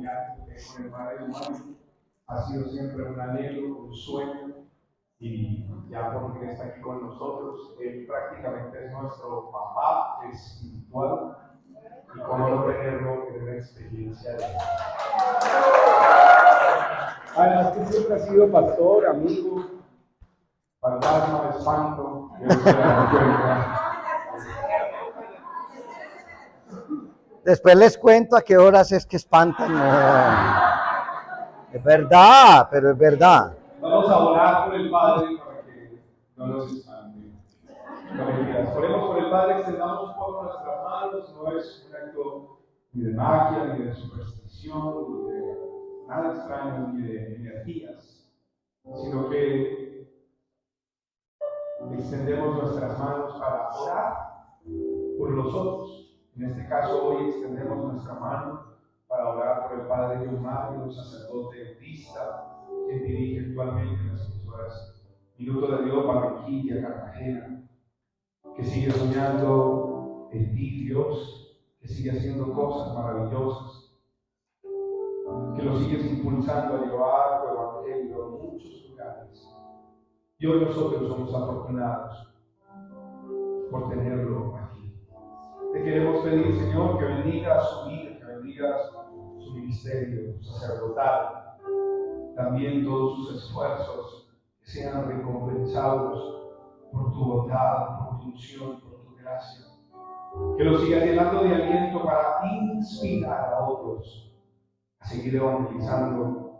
viaje con el Padre humano ha sido siempre un anhelo, un sueño, y ya porque está aquí con nosotros, él prácticamente es nuestro papá espiritual, y cómo no tenerlo en una experiencia de... Además que siempre ha sido pastor, amigo, fantasma, espanto, Después les cuento a qué horas es que espantan. Es verdad, pero es verdad. Vamos a orar por el Padre para que no nos espante. No mentiras. Oremos por el Padre, extendamos un poco nuestras manos, no es un acto ni de magia, ni de superstición, ni de nada extraño, ni de energías, sino que extendemos nuestras manos para orar por los otros. En este caso, hoy extendemos nuestra mano para orar por el Padre John Mario, un sacerdote budista que dirige actualmente las emisoras Minuto de Dios, Barranquilla, Cartagena, que sigue soñando en ti, Dios, que sigue haciendo cosas maravillosas, que lo sigues impulsando a llevar tu evangelio a muchos lugares. Y hoy nosotros somos afortunados por tenerlo aquí. Te queremos pedir, Señor, que bendiga su vida, que bendiga su ministerio sacerdotal, también todos sus esfuerzos que sean recompensados por tu bondad, por tu unción, por tu gracia. Que lo siga llenando de aliento para inspirar a otros a seguir evangelizando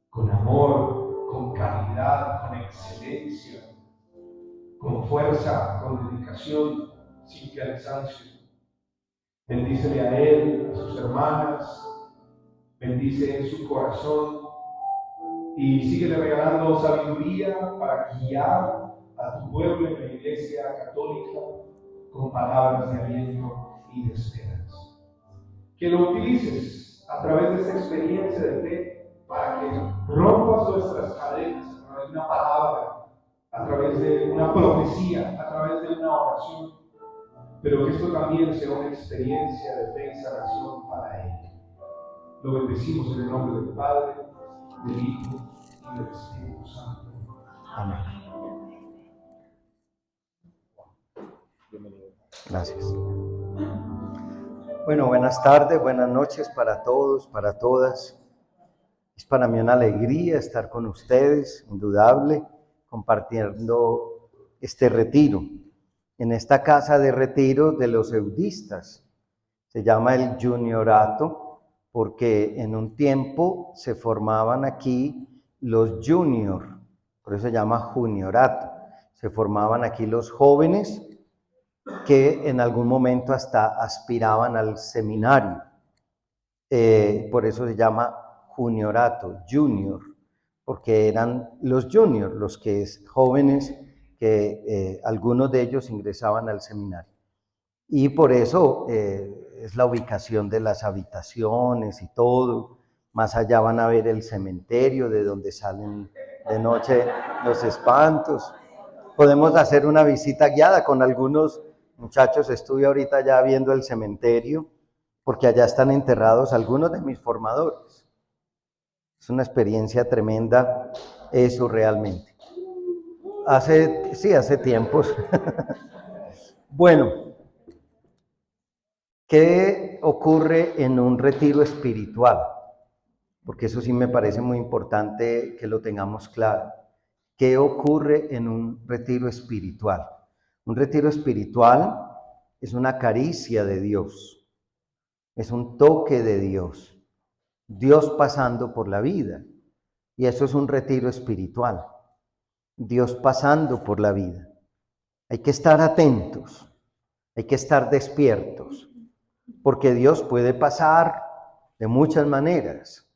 con amor, con calidad, con excelencia, con fuerza, con dedicación, sin cansancio. Bendícele a él, a sus hermanas, bendice en su corazón y síguele regalando sabiduría para guiar a tu pueblo en la Iglesia Católica con palabras de aliento y de esperanza. Que lo utilices a través de esa experiencia de fe para que rompas nuestras cadenas a través de una palabra, a través de una profecía, a través de una oración, pero que esto también sea una experiencia de fe y sanación para él. Lo bendecimos en el nombre del Padre, del Hijo y del Espíritu Santo. Amén. Gracias. Bueno, buenas tardes, buenas noches para todos, para todas. Es para mí una alegría estar con ustedes, indudable, compartiendo este retiro. En esta casa de retiro de los eudistas. Se llama el Juniorato porque en un tiempo se formaban aquí los junior, por eso se llama Juniorato. Se formaban aquí los jóvenes que en algún momento hasta aspiraban al seminario. Por eso se llama Juniorato, junior, porque eran los junior, los que jóvenes que algunos de ellos ingresaban al seminario. Y por eso es la ubicación de las habitaciones y todo. Más allá van a ver el cementerio de donde salen de noche los espantos. Podemos hacer una visita guiada con algunos muchachos. Estuve ahorita ya viendo el cementerio porque allá están enterrados algunos de mis formadores. Es una experiencia tremenda eso realmente. Hace tiempos. Bueno. ¿Qué ocurre en un retiro espiritual? Porque eso sí me parece muy importante que lo tengamos claro. ¿Qué ocurre en un retiro espiritual? Un retiro espiritual es una caricia de Dios, es un toque de Dios, Dios pasando por la vida. Y eso es un retiro espiritual, Dios pasando por la vida. Hay que estar atentos, hay que estar despiertos. Porque Dios puede pasar de muchas maneras.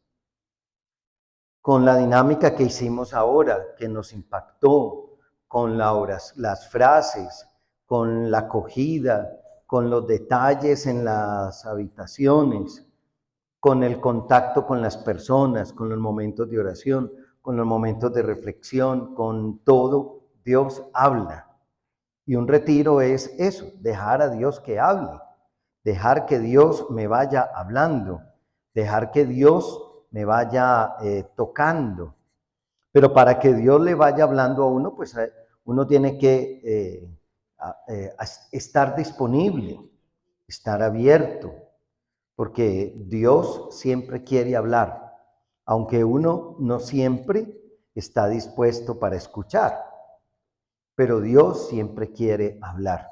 Con la dinámica que hicimos ahora, que nos impactó, con las frases, con la acogida, con los detalles en las habitaciones, con el contacto con las personas, con los momentos de oración, con los momentos de reflexión, con todo, Dios habla. Y un retiro es eso, dejar a Dios que hable. Dejar que Dios me vaya hablando, dejar que Dios me vaya tocando. Pero para que Dios le vaya hablando a uno, pues uno tiene que estar disponible, estar abierto, porque Dios siempre quiere hablar, aunque uno no siempre está dispuesto para escuchar, pero Dios siempre quiere hablar.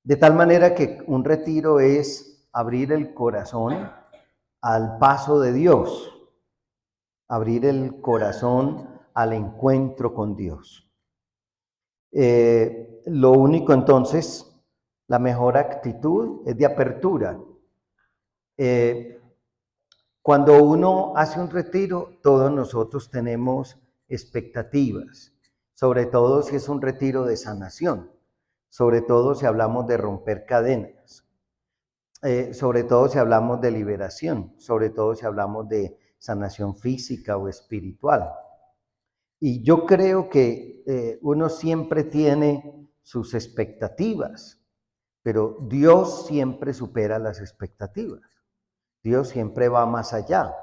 De tal manera que un retiro es abrir el corazón al paso de Dios, abrir el corazón al encuentro con Dios. Lo único entonces, la mejor actitud es de apertura. Cuando uno hace un retiro, todos nosotros tenemos expectativas, sobre todo si es un retiro de sanación, sobre todo si hablamos de romper cadenas, sobre todo si hablamos de liberación, sobre todo si hablamos de sanación física o espiritual. Y yo creo que uno siempre tiene sus expectativas, pero Dios siempre supera las expectativas. Dios siempre va más allá.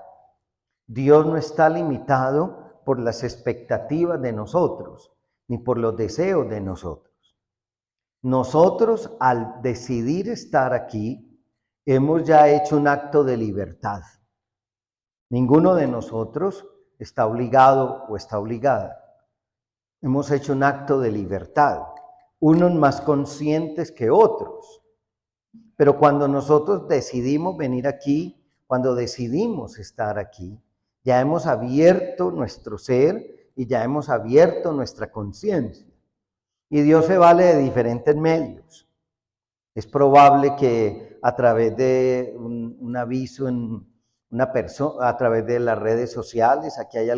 Dios no está limitado por las expectativas de nosotros, ni por los deseos de nosotros. Nosotros, al decidir estar aquí, hemos ya hecho un acto de libertad. Ninguno de nosotros está obligado o está obligada. Hemos hecho un acto de libertad, unos más conscientes que otros. Pero cuando nosotros decidimos venir aquí, cuando decidimos estar aquí, ya hemos abierto nuestro ser y ya hemos abierto nuestra conciencia. Y Dios se vale de diferentes medios. Es probable que a través de un aviso en una persona, a través de las redes sociales, aquí hay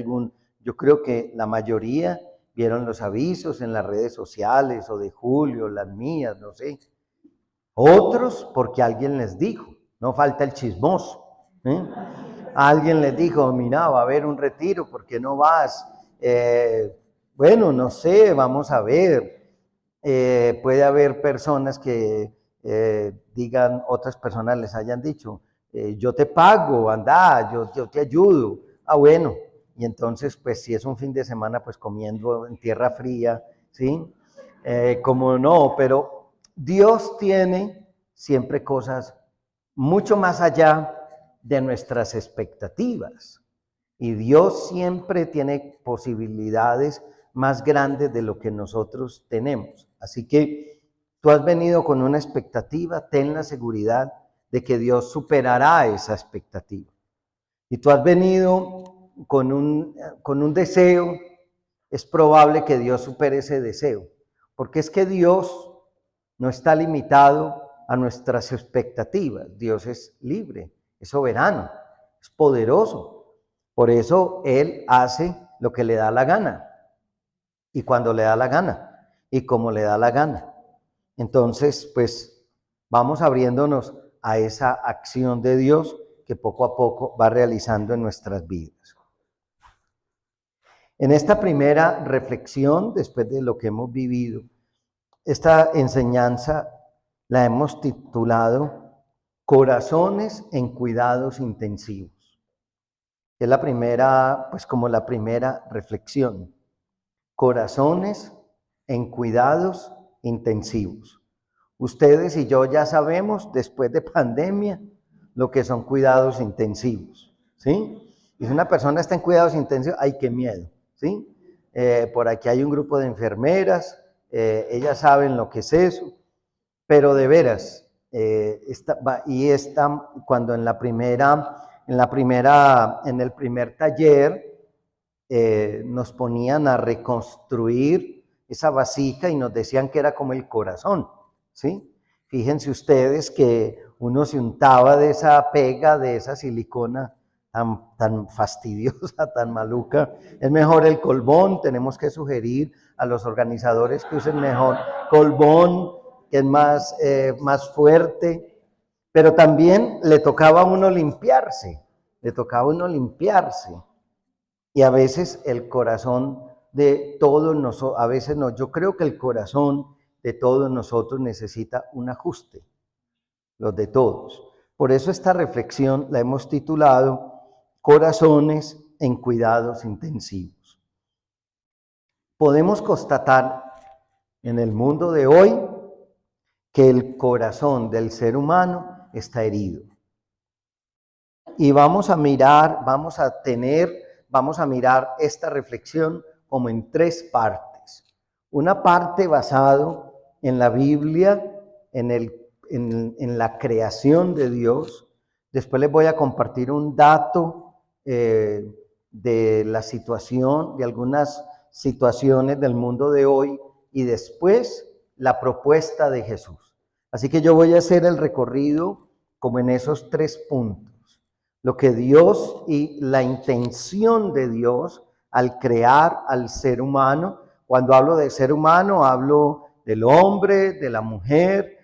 yo creo que la mayoría vieron los avisos en las redes sociales, o de Julio, las mías, no sé. Otros porque alguien les dijo, no falta el chismoso. Alguien les dijo, mira, va a haber un retiro, ¿por qué no vas? Bueno, no sé, vamos a ver. Puede haber personas que digan, otras personas les hayan dicho, yo te pago, anda, yo te ayudo. Ah, bueno, y entonces, pues si es un fin de semana, pues comiendo en tierra fría, ¿sí? Como no, pero Dios tiene siempre cosas mucho más allá de nuestras expectativas. Y Dios siempre tiene posibilidades más grandes de lo que nosotros tenemos. Así que tú has venido con una expectativa, ten la seguridad de que Dios superará esa expectativa. Y tú has venido con un deseo, es probable que Dios supere ese deseo. Porque es que Dios no está limitado a nuestras expectativas. Dios es libre, es soberano, es poderoso. Por eso Él hace lo que le da la gana. Y cuando le da la gana. Y como le da la gana. Entonces, pues, vamos abriéndonos a esa acción de Dios que poco a poco va realizando en nuestras vidas. En esta primera reflexión, después de lo que hemos vivido, esta enseñanza la hemos titulado Corazones en cuidados intensivos. Es la primera, pues como la primera reflexión. Corazones en cuidados intensivos. Ustedes y yo ya sabemos, después de pandemia, lo que son cuidados intensivos, ¿sí? Y si una persona está en cuidados intensivos, ¡ay, qué miedo! ¿Sí? Por aquí hay un grupo de enfermeras, ellas saben lo que es eso, pero de veras, cuando en el primer taller nos ponían a reconstruir esa vasija y nos decían que era como el corazón, ¿sí? Fíjense ustedes que uno se untaba de esa pega, de esa silicona tan fastidiosa, tan maluca. Es mejor el colbón, tenemos que sugerir a los organizadores que usen mejor colbón, que es más fuerte, pero también le tocaba a uno limpiarse, y a veces el corazón de todos nosotros, a veces no, yo creo que el corazón de todos nosotros necesita un ajuste, los de todos, Por eso esta reflexión la hemos titulado Corazones en cuidados intensivos. Podemos constatar en el mundo de hoy que el corazón del ser humano está herido. Y vamos a mirar esta reflexión como en tres partes. Una parte basado en la Biblia, en la creación de Dios. Después les voy a compartir un dato de la situación, de algunas situaciones del mundo de hoy, y después la propuesta de Jesús. Así que yo voy a hacer el recorrido como en esos tres puntos. Lo que Dios y la intención de Dios al crear al ser humano. Cuando hablo de ser humano, hablo del hombre, de la mujer.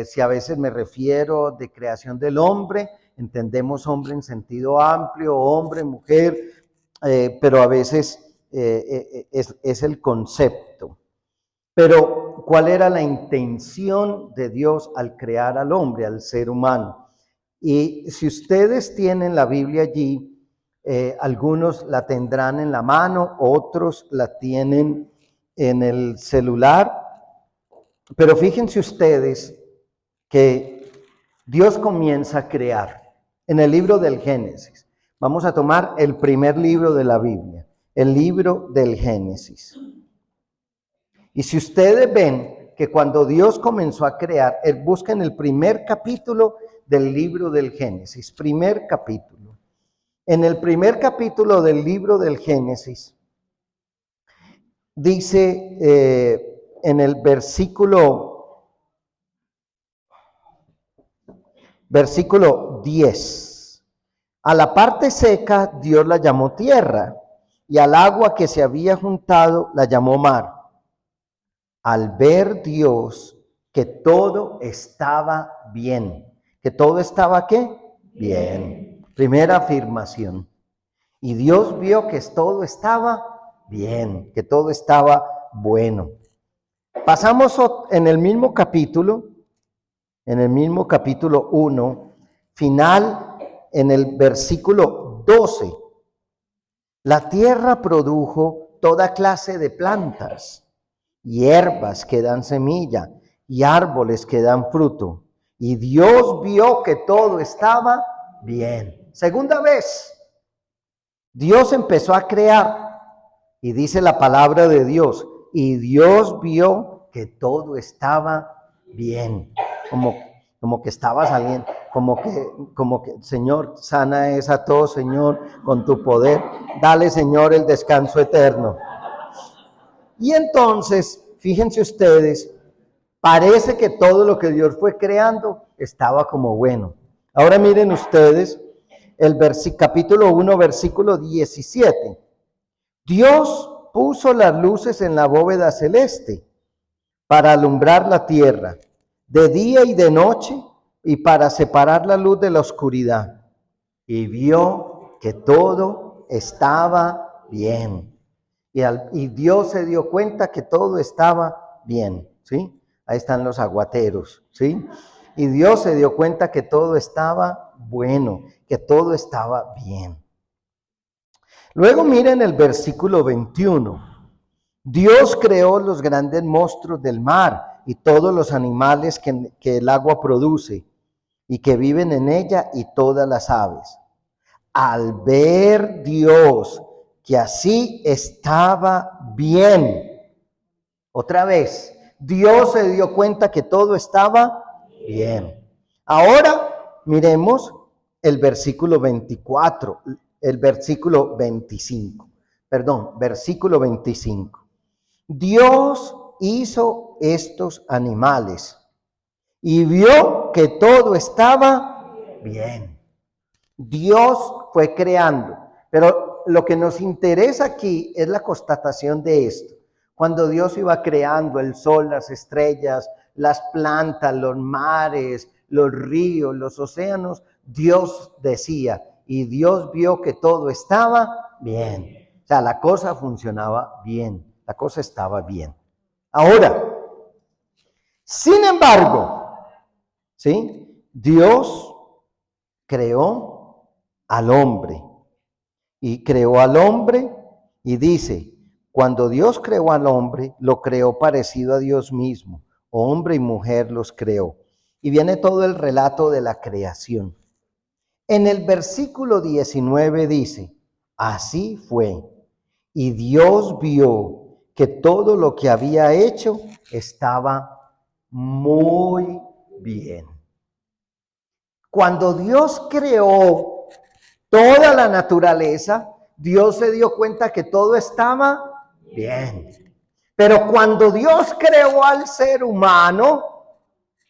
Si a veces me refiero de creación del hombre, entendemos hombre en sentido amplio, hombre, mujer, pero a veces es el concepto. Pero, ¿cuál era la intención de Dios al crear al hombre, al ser humano? Y si ustedes tienen la Biblia allí, algunos la tendrán en la mano, otros la tienen en el celular, pero fíjense ustedes que Dios comienza a crear en el libro del Génesis. Vamos a tomar el primer libro de la Biblia, el libro del Génesis. Y si ustedes ven que cuando Dios comenzó a crear, busquen el primer capítulo del libro del Génesis, primer capítulo. En el primer capítulo del libro del Génesis, dice en el versículo 10, a la parte seca Dios la llamó tierra, y al agua que se había juntado la llamó mar. Al ver Dios que todo estaba bien. ¿Que todo estaba qué? Bien. Primera afirmación. Y Dios vio que todo estaba bien, que todo estaba bueno. Pasamos en el mismo capítulo 1, final, en el versículo 12. La tierra produjo toda clase de plantas, hierbas que dan semilla y árboles que dan fruto. Y Dios vio que todo estaba bien. Segunda vez, Dios empezó a crear y dice la palabra de Dios, y Dios vio que todo estaba bien. Como que estaba saliendo, como que, Señor, sana es a todos, Señor, con tu poder. Dale, Señor, el descanso eterno. Y entonces, fíjense ustedes, parece que todo lo que Dios fue creando estaba como bueno. Ahora miren ustedes el capítulo 1, versículo 17. Dios puso las luces en la bóveda celeste para alumbrar la tierra, de día y de noche, y para separar la luz de la oscuridad. Y vio que todo estaba bien. Y Dios se dio cuenta que todo estaba bien, ¿sí? Ahí están los aguateros, ¿sí? Y Dios se dio cuenta que todo estaba bueno, que todo estaba bien. Luego miren el versículo 21. Dios creó los grandes monstruos del mar y todos los animales que el agua produce y que viven en ella y todas las aves. Al ver Dios que así estaba bien. Otra vez, Dios se dio cuenta que todo estaba bien. Ahora miremos el versículo 24, el versículo 25. Versículo 25. Dios hizo estos animales y vio que todo estaba bien. Dios fue creando, pero lo que nos interesa aquí es la constatación de esto. Cuando Dios iba creando el sol, las estrellas, las plantas, los mares, los ríos, los océanos, Dios decía, y Dios vio que todo estaba bien. O sea, la cosa funcionaba bien, la cosa estaba bien. Ahora, sin embargo, ¿sí? Dios creó al hombre. Y creó al hombre y dice, cuando Dios creó al hombre, lo creó parecido a Dios mismo. Hombre y mujer los creó. Y viene todo el relato de la creación. En el versículo 19 dice, así fue. Y Dios vio que todo lo que había hecho estaba muy bien. Cuando Dios creó toda la naturaleza, Dios se dio cuenta que todo estaba bien. Pero cuando Dios creó al ser humano,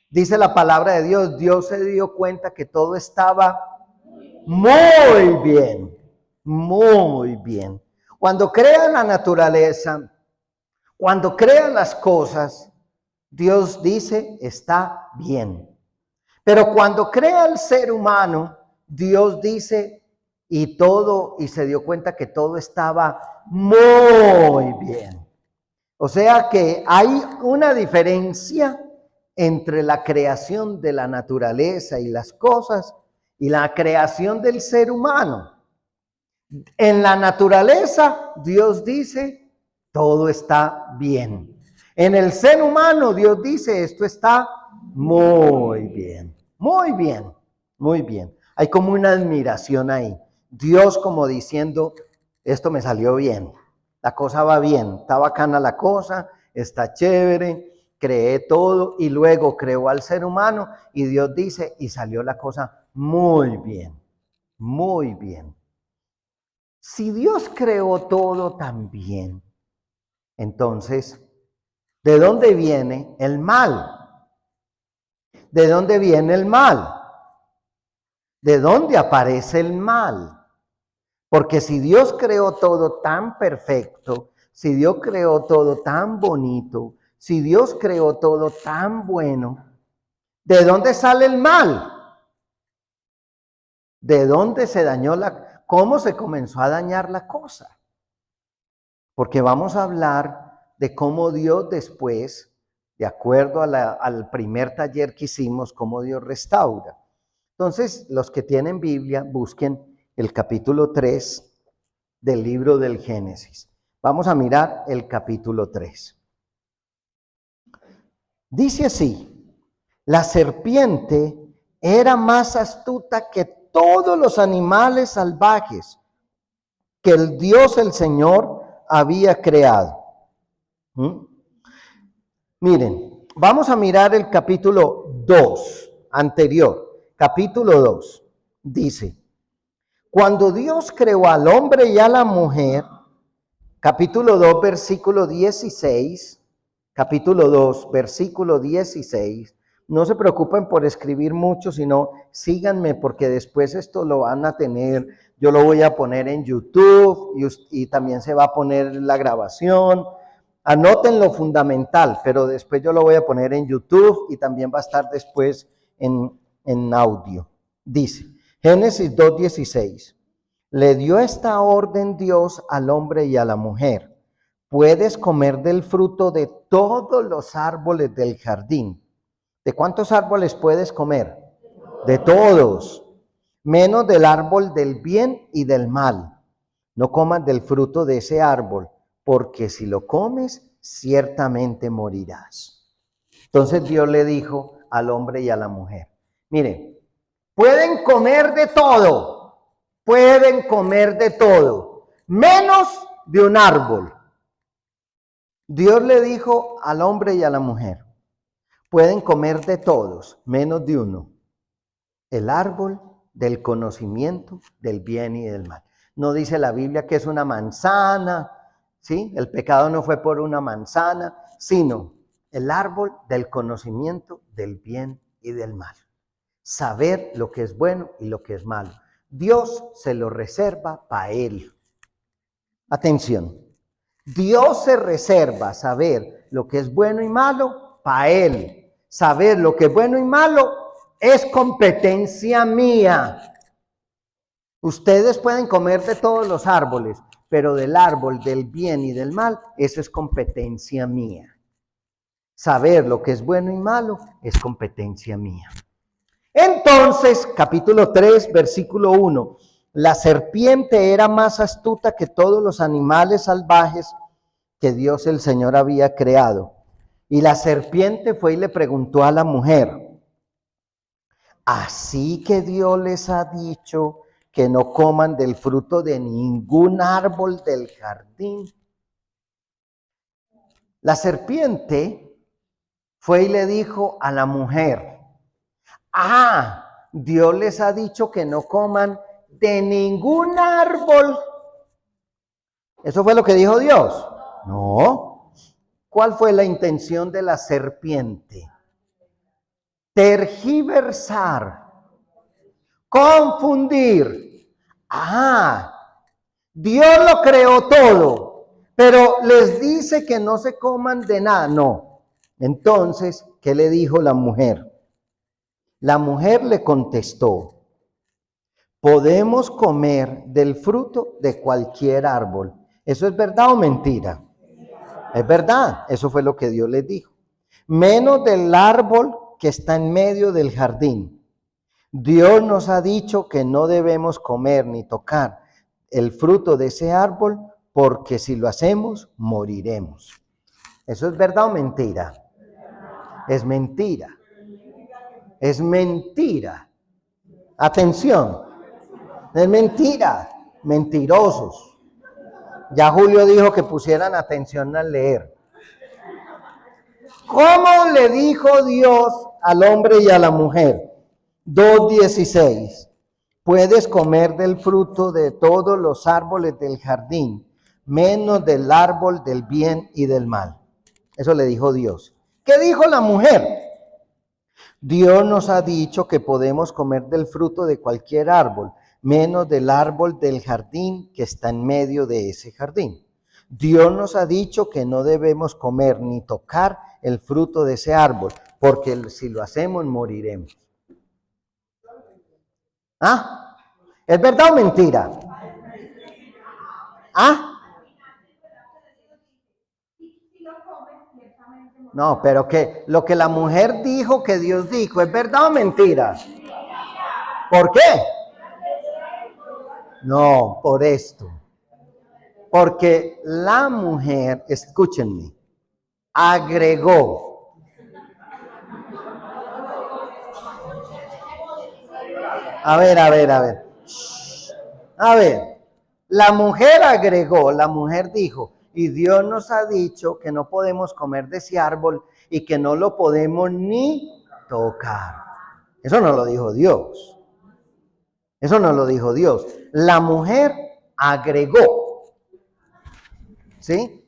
dice la palabra de Dios, Dios se dio cuenta que todo estaba muy bien, muy bien. Cuando crea la naturaleza, cuando crea las cosas, Dios dice, está bien. Pero cuando crea al ser humano, Dios dice, y se dio cuenta que todo estaba muy bien. O sea que hay una diferencia entre la creación de la naturaleza y las cosas y la creación del ser humano. En la naturaleza, Dios dice, todo está bien. En el ser humano, Dios dice, esto está muy bien, muy bien, muy bien. Hay como una admiración ahí. Dios como diciendo, esto me salió bien, la cosa va bien, está bacana la cosa, está chévere, creé todo y luego creó al ser humano y Dios dice, y salió la cosa muy bien, muy bien. Si Dios creó todo tan bien, entonces, ¿de dónde viene el mal? ¿De dónde viene el mal? ¿De dónde aparece el mal? Porque si Dios creó todo tan perfecto, si Dios creó todo tan bonito, si Dios creó todo tan bueno, ¿de dónde sale el mal? ¿De dónde se dañó cómo se comenzó a dañar la cosa? Porque vamos a hablar de cómo Dios después, de acuerdo al primer taller que hicimos, cómo Dios restaura. Entonces, los que tienen Biblia, busquen el capítulo 3 del libro del Génesis. Vamos a mirar el capítulo 3. Dice así, la serpiente era más astuta que todos los animales salvajes que el Dios, el Señor, había creado. Miren, vamos a mirar el capítulo 2 anterior. Capítulo 2 dice, cuando Dios creó al hombre y a la mujer, capítulo 2, versículo 16, capítulo 2, versículo 16, no se preocupen por escribir mucho, sino síganme porque después esto lo van a tener, yo lo voy a poner en YouTube y también se va a poner la grabación. Anoten lo fundamental, pero después yo lo voy a poner en YouTube y también va a estar después en audio. Dice, Génesis 2:16, le dio esta orden Dios al hombre y a la mujer. Puedes comer del fruto de todos los árboles del jardín. ¿De cuántos árboles puedes comer? De todos, menos del árbol del bien y del mal. No comas del fruto de ese árbol, porque si lo comes, ciertamente morirás. Entonces Dios le dijo al hombre y a la mujer, miren, pueden comer de todo, menos de un árbol. Dios le dijo al hombre y a la mujer, pueden comer de todos, menos de uno, el árbol del conocimiento del bien y del mal. No dice la Biblia que es una manzana, ¿sí? El pecado no fue por una manzana, sino el árbol del conocimiento del bien y del mal. Saber lo que es bueno y lo que es malo. Dios se lo reserva para él. Atención, Dios se reserva saber lo que es bueno y malo para él. Saber lo que es bueno y malo es competencia mía. Ustedes pueden comer de todos los árboles, pero del árbol del bien y del mal, eso es competencia mía. Saber lo que es bueno y malo es competencia mía. Entonces, capítulo 3, versículo 1. La serpiente era más astuta que todos los animales salvajes que Dios el Señor había creado. Y la serpiente fue y le preguntó a la mujer: ¿así que Dios les ha dicho que no coman del fruto de ningún árbol del jardín? La serpiente fue y le dijo a la mujer: Dios les ha dicho que no coman de ningún árbol. ¿Eso fue lo que dijo Dios? No. ¿Cuál fue la intención de la serpiente? Tergiversar, confundir. Dios lo creó todo, pero les dice que no se coman de nada. No. Entonces, ¿qué le dijo la mujer? La mujer le contestó: podemos comer del fruto de cualquier árbol. ¿Eso es verdad o mentira? Es verdad, eso fue lo que Dios les dijo. Menos del árbol que está en medio del jardín. Dios nos ha dicho que no debemos comer ni tocar el fruto de ese árbol, porque si lo hacemos, moriremos. ¿Eso es verdad o mentira? Es mentira. Es mentira. Atención. Es mentira. Mentirosos. Ya Julio dijo que pusieran atención al leer. ¿Cómo le dijo Dios al hombre y a la mujer? 2:16. Puedes comer del fruto de todos los árboles del jardín, menos del árbol del bien y del mal. Eso le dijo Dios. ¿Qué dijo la mujer? Dios nos ha dicho que podemos comer del fruto de cualquier árbol, menos del árbol del jardín que está en medio de ese jardín. Dios nos ha dicho que no debemos comer ni tocar el fruto de ese árbol, porque si lo hacemos moriremos. ¿Es verdad o mentira? No, pero que lo que la mujer dijo que Dios dijo, ¿es verdad o mentira? ¿Por qué? No, por esto. Porque la mujer, escúchenme, agregó. A ver. A ver, la mujer agregó, la mujer dijo: y Dios nos ha dicho que no podemos comer de ese árbol y que no lo podemos ni tocar. Eso no lo dijo Dios. Eso no lo dijo Dios. La mujer agregó. ¿Sí?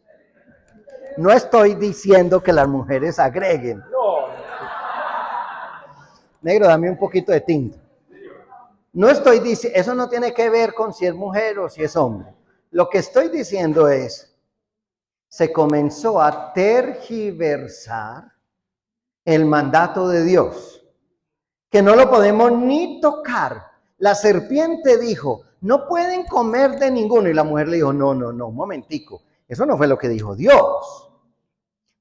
No estoy diciendo que las mujeres agreguen. Negro, dame un poquito de tinta. No estoy diciendo, eso no tiene que ver con si es mujer o si es hombre. Lo que estoy diciendo es, se comenzó a tergiversar el mandato de Dios, que no lo podemos ni tocar. La serpiente dijo: no pueden comer de ninguno. Y la mujer le dijo: no, un momentico. Eso no fue lo que dijo Dios.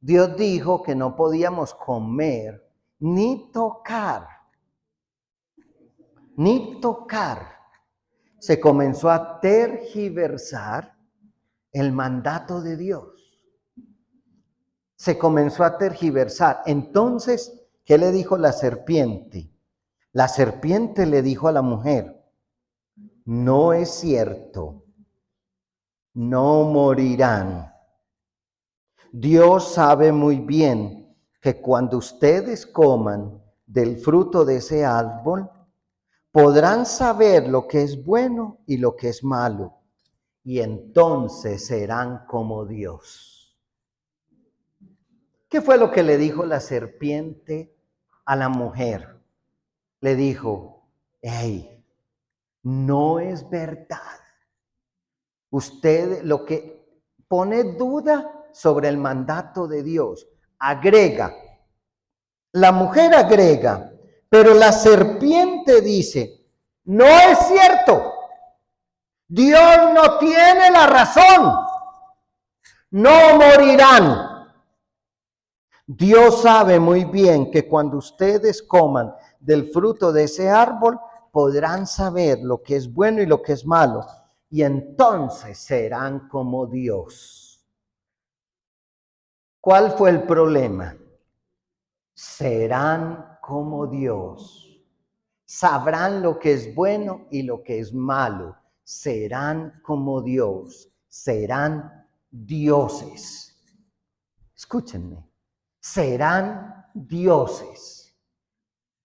Dios dijo que no podíamos comer ni tocar. Ni tocar. Se comenzó a tergiversar el mandato de Dios. Se comenzó a tergiversar. Entonces, ¿qué le dijo la serpiente? La serpiente le dijo a la mujer: no es cierto, no morirán. Dios sabe muy bien que cuando ustedes coman del fruto de ese árbol, podrán saber lo que es bueno y lo que es malo, y entonces serán como Dios. ¿Qué fue lo que le dijo la serpiente a la mujer? Le dijo: hey, no es verdad. Usted lo que pone duda sobre el mandato de Dios, agrega. La mujer agrega, pero la serpiente dice: no es cierto. Dios no tiene la razón. No morirán. Dios sabe muy bien que cuando ustedes coman del fruto de ese árbol, podrán saber lo que es bueno y lo que es malo, y entonces serán como Dios. ¿Cuál fue el problema? Serán como Dios. Sabrán lo que es bueno y lo que es malo. Serán como Dios. Serán dioses. Escúchenme. Serán dioses.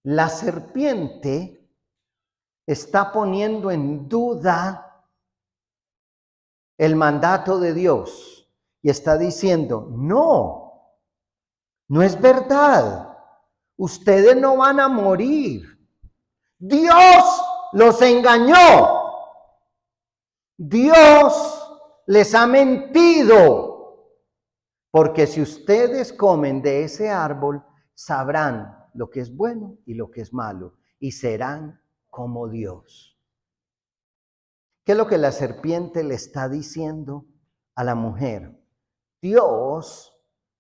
La serpiente está poniendo en duda el mandato de Dios y está diciendo, no, no es verdad. Ustedes no van a morir. Dios los engañó. Dios les ha mentido. Porque si ustedes comen de ese árbol, sabrán lo que es bueno y lo que es malo, y serán como Dios. ¿Qué es lo que la serpiente le está diciendo a la mujer? Dios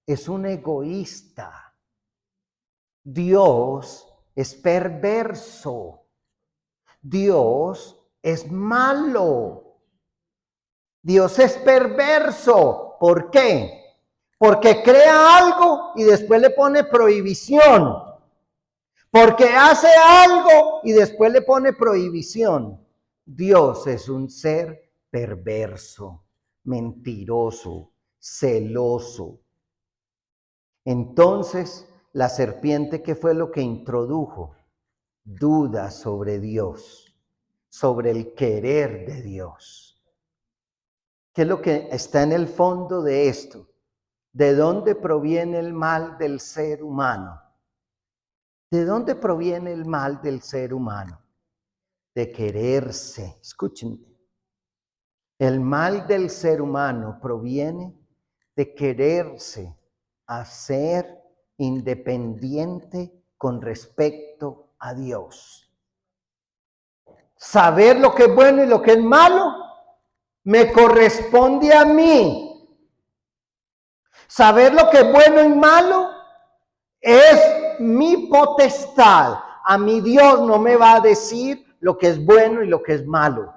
es un egoísta. Dios es perverso. Dios es malo. Dios es perverso. ¿Por qué? Porque crea algo y después le pone prohibición. Porque hace algo y después le pone prohibición. Dios es un ser perverso, mentiroso, celoso. Entonces, la serpiente, ¿qué fue lo que introdujo? Dudas sobre Dios, sobre el querer de Dios. ¿Qué es lo que está en el fondo de esto? ¿De dónde proviene el mal del ser humano? ¿De dónde proviene el mal del ser humano? De quererse. Escuchen. El mal del ser humano proviene de quererse hacer independiente con respecto a Dios. Saber lo que es bueno y lo que es malo me corresponde a mí. Saber lo que es bueno y malo es mi potestad. A mí Dios no me va a decir lo que es bueno y lo que es malo.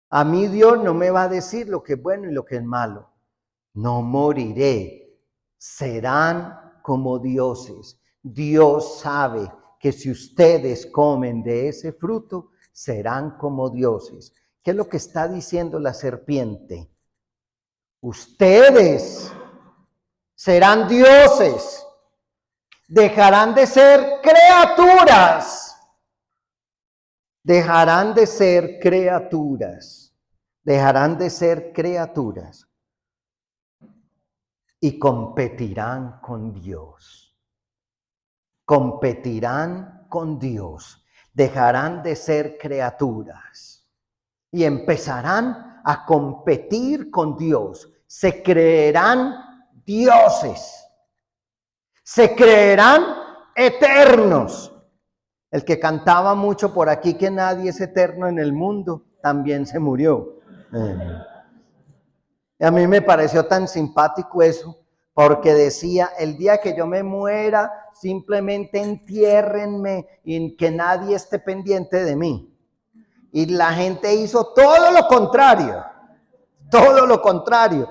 A mí Dios no me va a decir lo que es bueno y lo que es malo. No moriré. Serán como dioses. Dios sabe que si ustedes comen de ese fruto, serán como dioses. ¿Qué es lo que está diciendo la serpiente? Ustedes serán dioses. Dejarán de ser criaturas. Dejarán de ser criaturas. Dejarán de ser criaturas. Y competirán con Dios. Competirán con Dios. Dejarán de ser criaturas. Y empezarán a competir con Dios. Se creerán dioses. Se creerán eternos. El que cantaba mucho por aquí que nadie es eterno en el mundo, también se murió. Y a mí me pareció tan simpático eso, porque decía, el día que yo me muera, simplemente entiérrenme y que nadie esté pendiente de mí. Y la gente hizo todo lo contrario, todo lo contrario.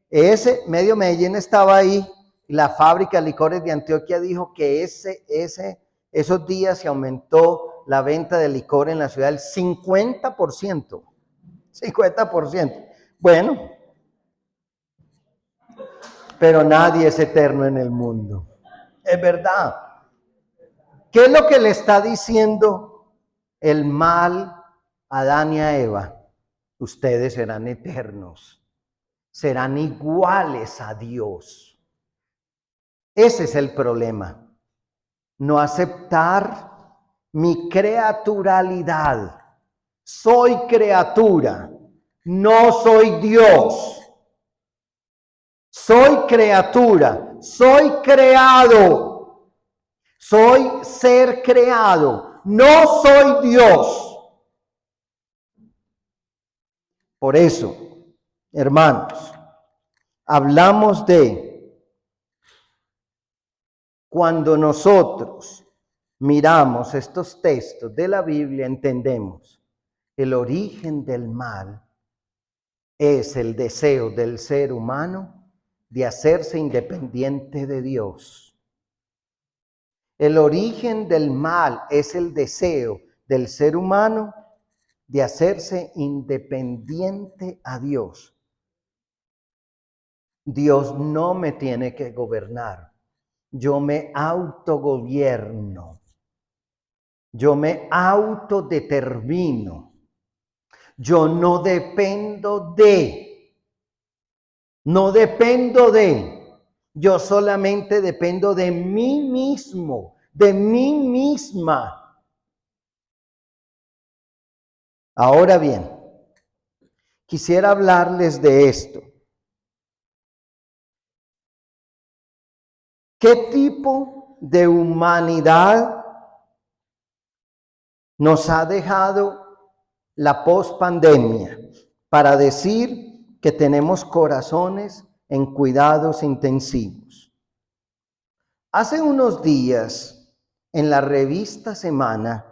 Ese Medio Medellín estaba ahí, y la fábrica de licores de Antioquia dijo que esos días se aumentó la venta de licor en la ciudad del 50%. 50%. Bueno, pero nadie es eterno en el mundo. Es verdad. ¿Qué es lo que le está diciendo el mal a Adán y a Eva? Ustedes serán eternos. Serán iguales a Dios. Ese es el problema. No aceptar mi creaturalidad. Soy criatura, no soy Dios. Soy criatura, soy creado. Soy ser creado, no soy Dios. Por eso, hermanos, hablamos de Cuando nosotros miramos estos textos de la Biblia, entendemos el origen del mal es el deseo del ser humano de hacerse independiente de Dios. El origen del mal es el deseo del ser humano de hacerse independiente a Dios. Dios no me tiene que gobernar. Yo me autogobierno. Yo me autodetermino. Yo no dependo de. Yo solamente dependo de mí mismo, de mí misma. Ahora bien, quisiera hablarles de esto. ¿Qué tipo de humanidad nos ha dejado la pospandemia para decir que tenemos corazones en cuidados intensivos? Hace unos días, en la revista Semana,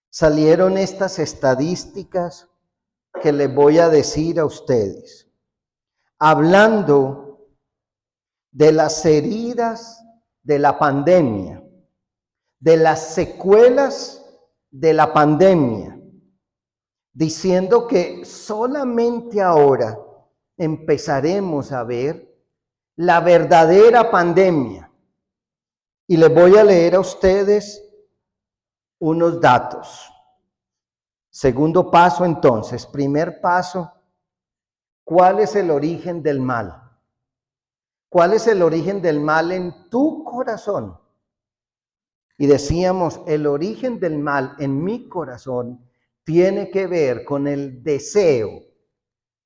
salieron estas estadísticas que les voy a decir a ustedes, hablando de las heridas de la pandemia, de las secuelas de la pandemia, diciendo que solamente ahora empezaremos a ver la verdadera pandemia. Y les voy a leer a ustedes unos datos. Segundo paso, entonces. Primer paso, ¿cuál es el origen del mal? ¿Cuál es el origen del mal en tu corazón? Y decíamos, el origen del mal en mi corazón tiene que ver con el deseo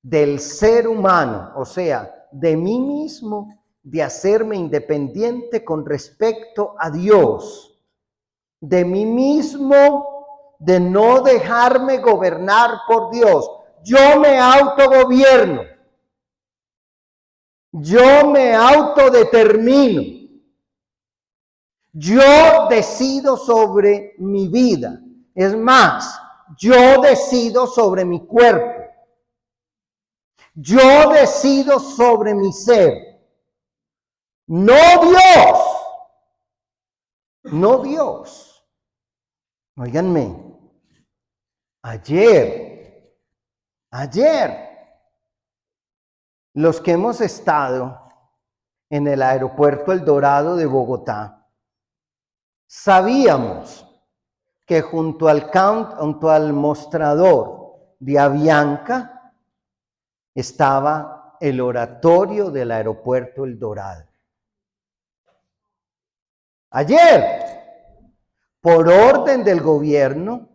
del ser humano, o sea, de mí mismo, de hacerme independiente con respecto a Dios, de mí mismo, de no dejarme gobernar por Dios. Yo me autogobierno, yo me autodetermino, yo decido sobre mi vida. Es más, yo decido sobre mi cuerpo. Yo decido sobre mi ser. No Dios. No Dios. Óiganme. Ayer, los que hemos estado en el aeropuerto El Dorado de Bogotá, sabíamos que junto al mostrador de Avianca estaba el oratorio del aeropuerto El Dorado. Ayer, por orden del gobierno,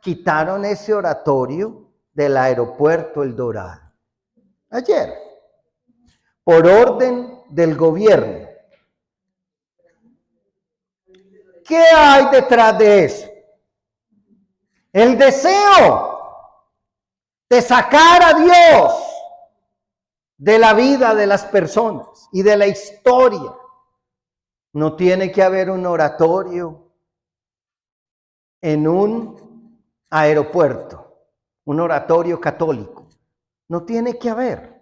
quitaron ese oratorio del aeropuerto El Dorado. Ayer, por orden del gobierno. ¿Qué hay detrás de eso? El deseo de sacar a Dios de la vida de las personas y de la historia. No tiene que haber un oratorio en un aeropuerto, un oratorio católico. No tiene que haber.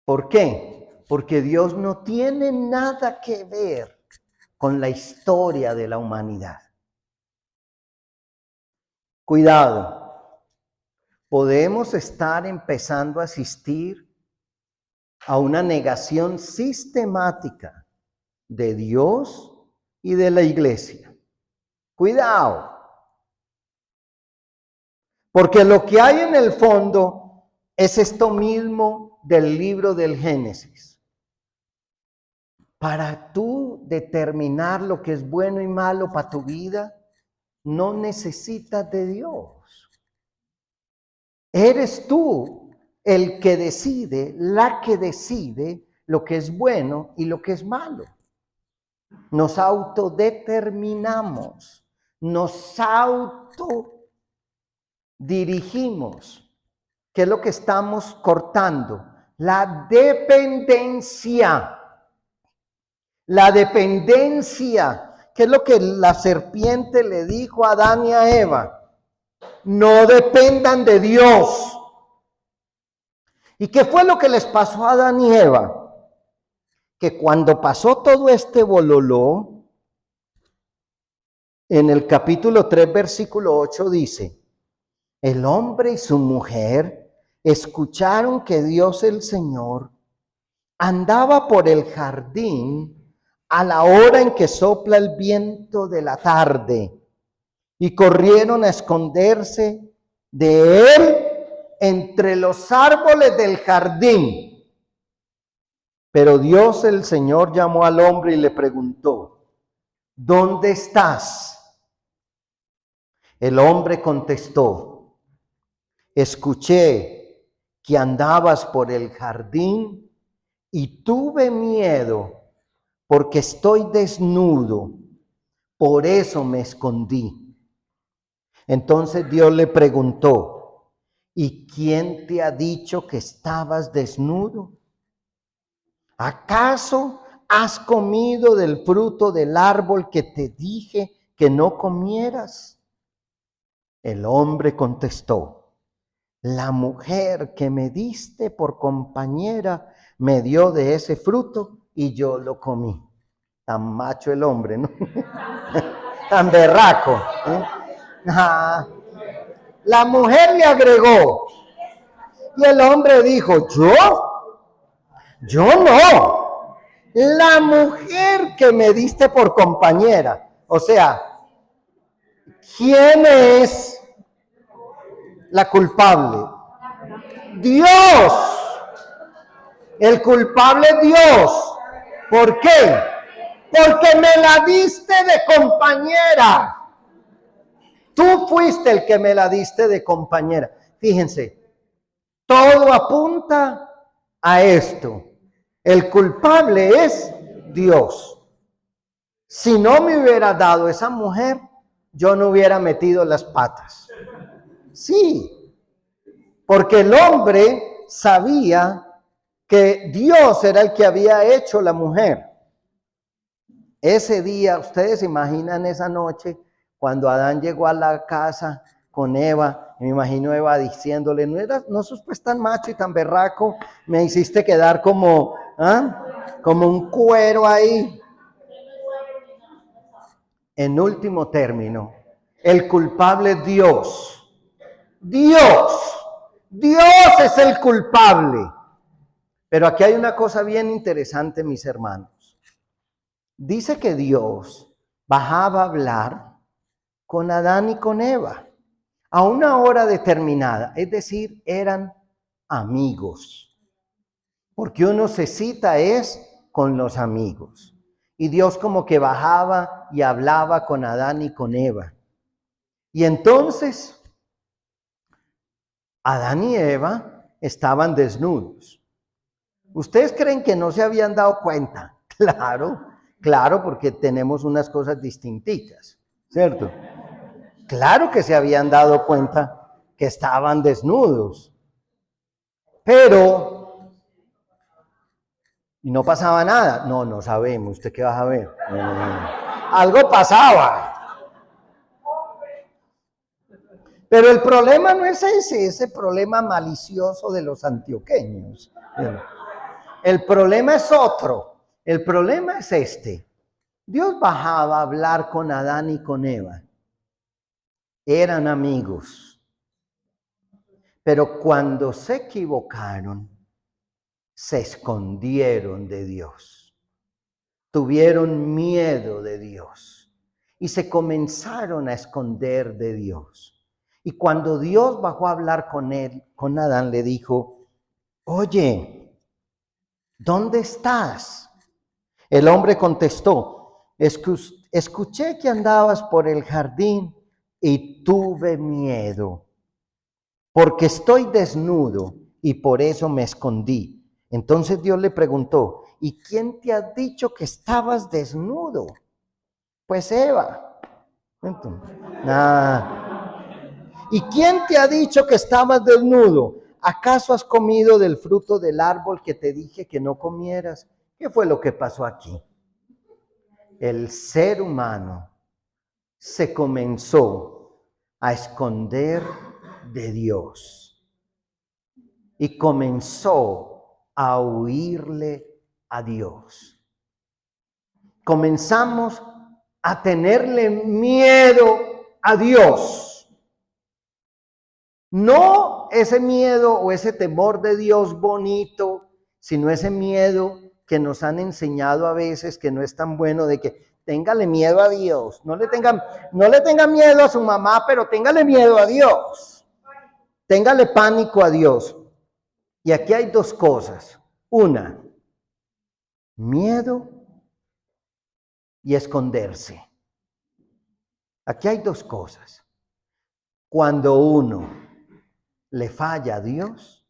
¿Por qué? Porque Dios no tiene nada que ver con la historia de la humanidad. Cuidado, podemos estar empezando a asistir a una negación sistemática de Dios y de la iglesia. Cuidado, porque lo que hay en el fondo es esto mismo del libro del Génesis. Para tú determinar lo que es bueno y malo para tu vida, no necesitas de Dios. Eres tú el que decide, la que decide lo que es bueno y lo que es malo. Nos autodeterminamos, nos autodirigimos. ¿Qué es lo que estamos cortando? La dependencia. la dependencia. ¿Qué es lo que la serpiente le dijo a Adán y a Eva? No dependan de Dios. ¿Y qué fue lo que les pasó a Adán y Eva? Que cuando pasó todo este bololó, en el capítulo 3, versículo 8 dice, el hombre y su mujer escucharon que Dios el Señor andaba por el jardín a la hora en que sopla el viento de la tarde y corrieron a esconderse de él entre los árboles del jardín. Pero Dios el Señor llamó al hombre y le preguntó, ¿dónde estás? El hombre contestó, escuché que andabas por el jardín y tuve miedo porque estoy desnudo, por eso me escondí. Entonces Dios le preguntó, ¿y quién te ha dicho que estabas desnudo? ¿Acaso has comido del fruto del árbol que te dije que no comieras? El hombre contestó, la mujer que me diste por compañera me dio de ese fruto y yo lo comí. Tan macho el hombre, ¿no? Tan berraco, ¿eh? La mujer le agregó y el hombre dijo, yo no, la mujer que me diste por compañera. O sea, ¿quién es la culpable? Dios. El culpable es Dios. ¿Por qué? Porque me la diste de compañera. Tú fuiste el que me la diste de compañera. Fíjense, todo apunta a esto. El culpable es Dios. Si no me hubiera dado esa mujer, yo no hubiera metido las patas. Sí, porque el hombre sabía que Dios era el que había hecho la mujer. Ese día, ustedes imaginan esa noche, cuando Adán llegó a la casa con Eva, me imagino Eva diciéndole, no sos pues tan macho y tan berraco, me hiciste quedar como un cuero ahí. En último término, el culpable es Dios. Dios es el culpable. Pero aquí hay una cosa bien interesante, mis hermanos. Dice que Dios bajaba a hablar con Adán y con Eva a una hora determinada, es decir, eran amigos. Porque uno se cita es con los amigos. Y Dios como que bajaba y hablaba con Adán y con Eva. Y entonces, Adán y Eva estaban desnudos. ¿Ustedes creen que no se habían dado cuenta? Claro, porque tenemos unas cosas distintitas, ¿cierto? Claro que se habían dado cuenta que estaban desnudos. Pero, ¿y no pasaba nada? No sabemos. ¿Usted qué va a ver? Algo pasaba. Pero el problema no es ese problema malicioso de los antioqueños. El problema es otro. El problema es este. Dios bajaba a hablar con Adán y con Eva. Eran amigos. Pero cuando se equivocaron, se escondieron de Dios. Tuvieron miedo de Dios. Y se comenzaron a esconder de Dios. Y cuando Dios bajó a hablar con él, con Adán, le dijo, oye, ¿dónde estás? El hombre contestó, escuché que andabas por el jardín y tuve miedo, porque estoy desnudo y por eso me escondí. Entonces Dios le preguntó, ¿y quién te ha dicho que estabas desnudo? Pues Eva. Entonces, ¿y quién te ha dicho que estabas desnudo? ¿Acaso has comido del fruto del árbol que te dije que no comieras? ¿Qué fue lo que pasó aquí? el ser humano se comenzó a esconder de Dios y comenzó a huirle a Dios. Comenzamos a tenerle miedo a Dios. No ese miedo o ese temor de Dios bonito, sino ese miedo que nos han enseñado a veces que no es tan bueno, de que téngale miedo a Dios. No le tenga miedo a su mamá, pero téngale miedo a Dios. Téngale pánico a Dios. Y aquí hay dos cosas. Una, miedo y esconderse. Aquí hay dos cosas. Cuando uno le falla a Dios,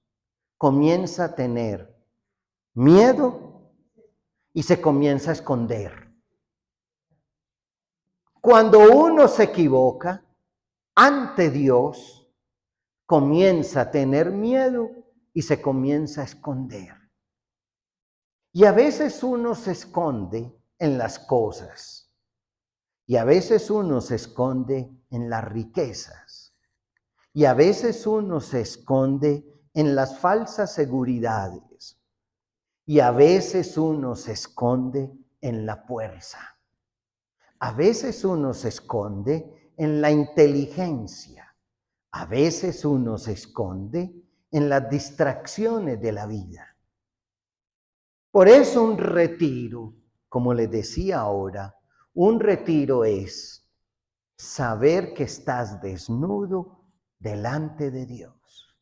comienza a tener miedo y se comienza a esconder. Cuando uno se equivoca ante Dios, comienza a tener miedo y se comienza a esconder. Y a veces uno se esconde en las cosas. Y a veces uno se esconde en las riquezas. Y a veces uno se esconde en las falsas seguridades. Y a veces uno se esconde en la fuerza. A veces uno se esconde en la inteligencia. A veces uno se esconde en las distracciones de la vida. Por eso un retiro, como les decía ahora, un retiro es saber que estás desnudo delante de Dios.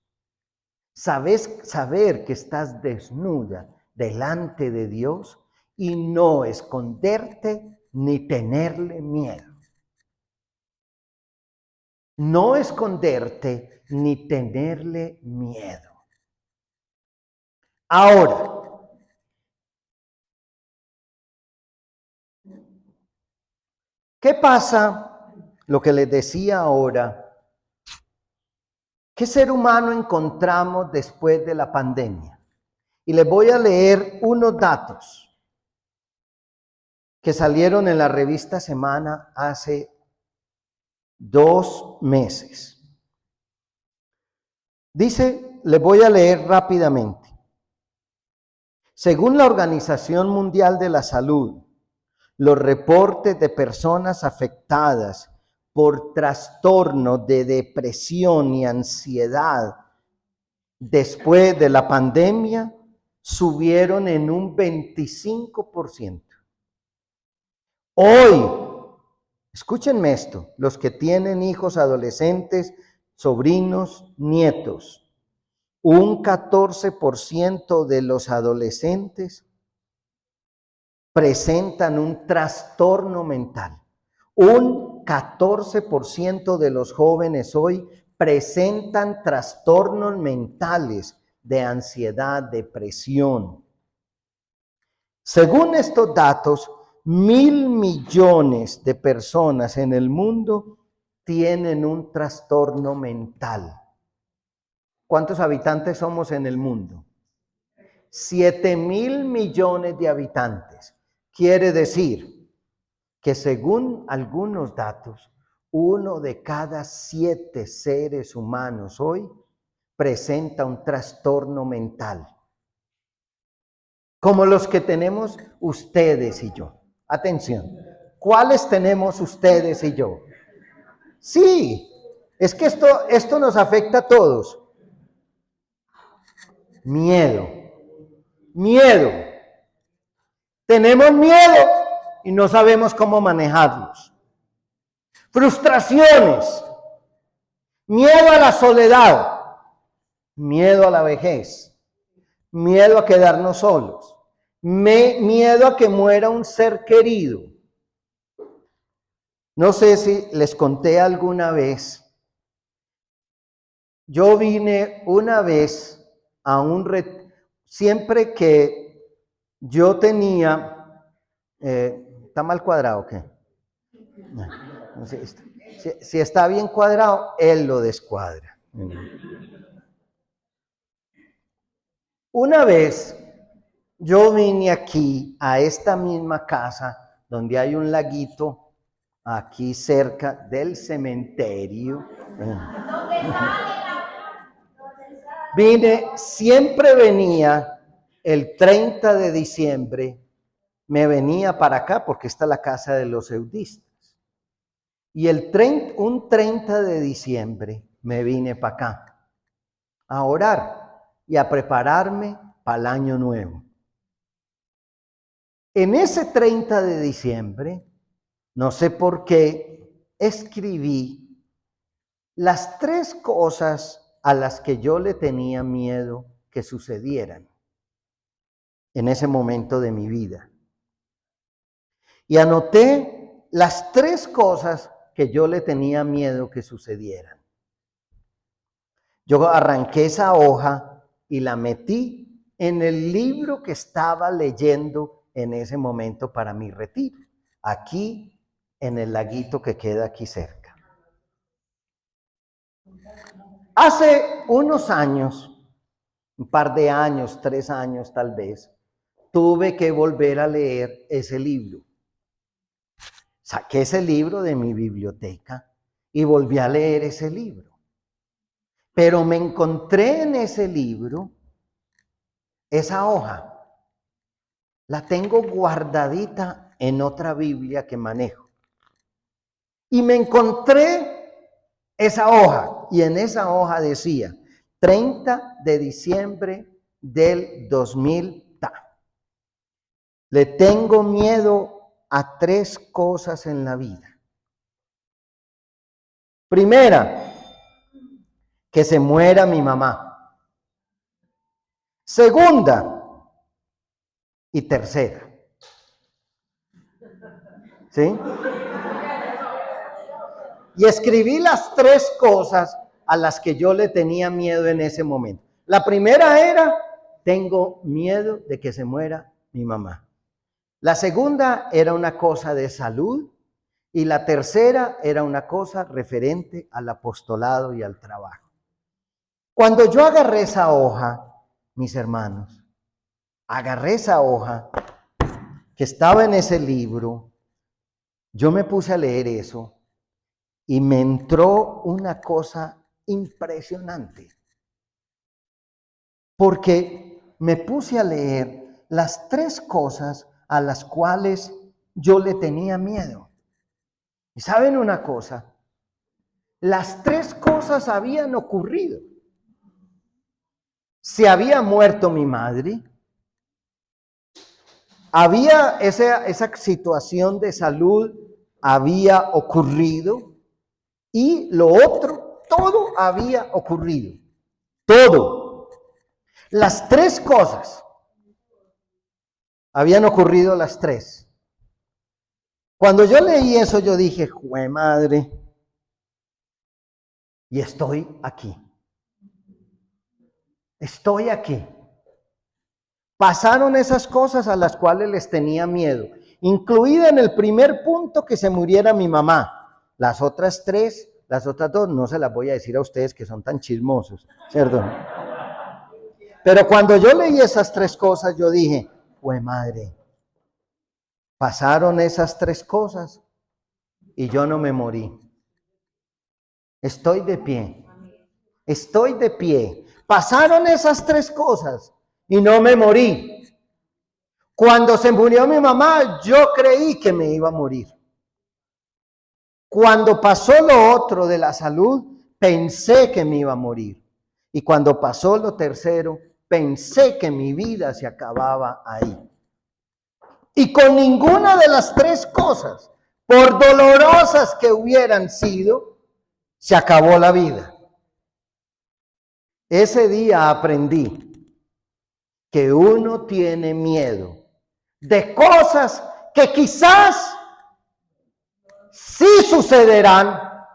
Saber que estás desnuda delante de Dios y no esconderte ni tenerle miedo. No esconderte ni tenerle miedo. Ahora, ¿qué pasa? Lo que les decía ahora. ¿Qué ser humano encontramos después de la pandemia? Y les voy a leer unos datos que salieron en la revista Semana hace 2 meses. Dice, les voy a leer rápidamente. Según la Organización Mundial de la Salud, los reportes de personas afectadas por trastornos de depresión y ansiedad después de la pandemia subieron en un 25%. Hoy, escúchenme esto, los que tienen hijos adolescentes, sobrinos, nietos, un 14% de los adolescentes presentan un trastorno mental. Un 14% de los jóvenes hoy presentan trastornos mentales de ansiedad, depresión. Según estos datos, 1.000 millones de personas en el mundo tienen un trastorno mental. ¿Cuántos habitantes somos en el mundo? 7.000 millones de habitantes. Quiere decir que según algunos datos, 1 de cada 7 seres humanos hoy presenta un trastorno mental. Como los que tenemos ustedes y yo. Atención, ¿cuáles tenemos ustedes y yo? Sí, es que esto nos afecta a todos. Miedo. Tenemos miedo y no sabemos cómo manejarlos. Frustraciones. Miedo a la soledad. Miedo a la vejez. Miedo a quedarnos solos. Miedo a que muera un ser querido. No sé si les conté alguna vez. Yo vine una vez a un retiro. Siempre que yo tenía... ¿está mal cuadrado o qué? No, si está bien cuadrado, él lo descuadra. Una vez yo vine aquí a esta misma casa donde hay un laguito aquí cerca del cementerio. Siempre venía el 30 de diciembre, me venía para acá porque esta es la casa de los eudistas. Y un 30 de diciembre me vine para acá a orar y a prepararme para el año nuevo. En ese 30 de diciembre, no sé por qué, escribí las 3 cosas a las que yo le tenía miedo que sucedieran en ese momento de mi vida. Y anoté las 3 cosas que yo le tenía miedo que sucedieran. Yo arranqué esa hoja y la metí en el libro que estaba leyendo en ese momento para mi retiro, aquí en el laguito que queda aquí cerca. Hace unos años, un par de años, 3 años tal vez, tuve que volver a leer ese libro. Saqué ese libro de mi biblioteca y volví a leer ese libro. Pero me encontré en ese libro esa hoja. La tengo guardadita en otra Biblia que manejo. Y me encontré esa hoja. Y en esa hoja decía, 30 de diciembre del 2000. Le tengo miedo a 3 cosas en la vida. Primera, que se muera mi mamá. Segunda y tercera. ¿Sí? Y escribí las 3 cosas a las que yo le tenía miedo en ese momento. La primera era, tengo miedo de que se muera mi mamá. La segunda era una cosa de salud y la tercera era una cosa referente al apostolado y al trabajo. Cuando yo agarré esa hoja, mis hermanos, agarré esa hoja que estaba en ese libro, yo me puse a leer eso y me entró una cosa impresionante. Porque me puse a leer las 3 cosas a las cuales yo le tenía miedo. ¿Y saben una cosa? Las 3 cosas habían ocurrido. Se había muerto mi madre. Había esa situación de salud había ocurrido. Y lo otro, todo había ocurrido. Todo. Las 3 cosas habían ocurrido, las 3. Cuando yo leí eso, yo dije, ¡jue madre! Y estoy aquí. Estoy aquí. Pasaron esas cosas a las cuales les tenía miedo, incluida en el primer punto que se muriera mi mamá. Las otras 3, las otras 2, no se las voy a decir a ustedes que son tan chismosos, ¿cierto? Pero cuando yo leí esas 3 cosas, yo dije, ¡jue madre! Pasaron esas 3 cosas y yo no me morí. Estoy de pie. Estoy de pie. Pasaron esas 3 cosas y no me morí. Cuando se murió mi mamá, yo creí que me iba a morir. Cuando pasó lo otro de la salud, pensé que me iba a morir. Y cuando pasó lo tercero, pensé que mi vida se acababa ahí. Y con ninguna de las 3 cosas, por dolorosas que hubieran sido, se acabó la vida. Ese día aprendí que uno tiene miedo de cosas que quizás sí sucederán,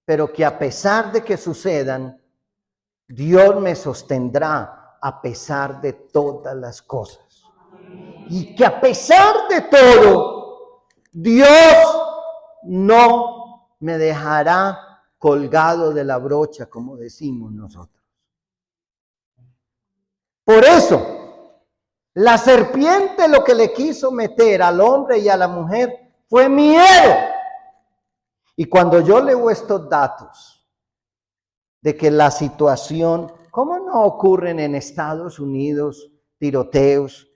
pero que a pesar de que sucedan, Dios me sostendrá a pesar de todas las cosas. Y que a pesar de todo, Dios no me dejará colgado de la brocha, como decimos nosotros. Por eso, La serpiente lo que le quiso meter al hombre y a la mujer fue miedo. Y cuando yo leo estos datos de que la situación, ¿cómo no ocurren en Estados Unidos tiroteos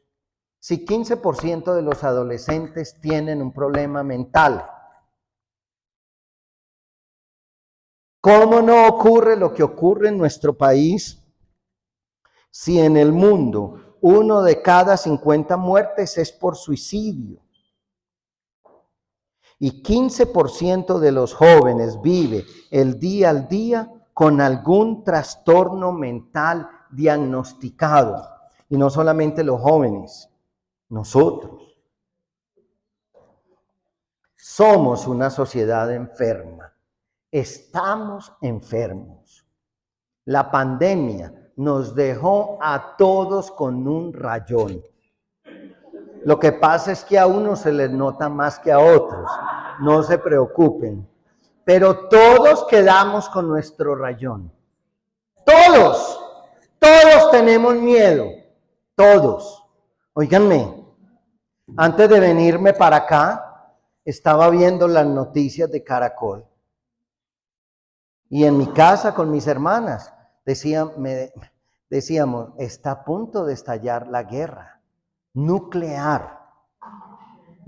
si 15% de los adolescentes tienen un problema mental? ¿Cómo no ocurre lo que ocurre en nuestro país si en el mundo 1 de cada 50 muertes es por suicidio? Y 15% de los jóvenes vive el día al día con algún trastorno mental diagnosticado. Y no solamente los jóvenes, nosotros. Somos una sociedad enferma. Estamos enfermos. La pandemia nos dejó a todos con un rayón. Lo que pasa es que a unos se les nota más que a otros. No se preocupen. Pero todos quedamos con nuestro rayón. Todos tenemos miedo. Todos. Óiganme, antes de venirme para acá, estaba viendo las noticias de Caracol. Y en mi casa con mis hermanas decíamos, está a punto de estallar la guerra nuclear.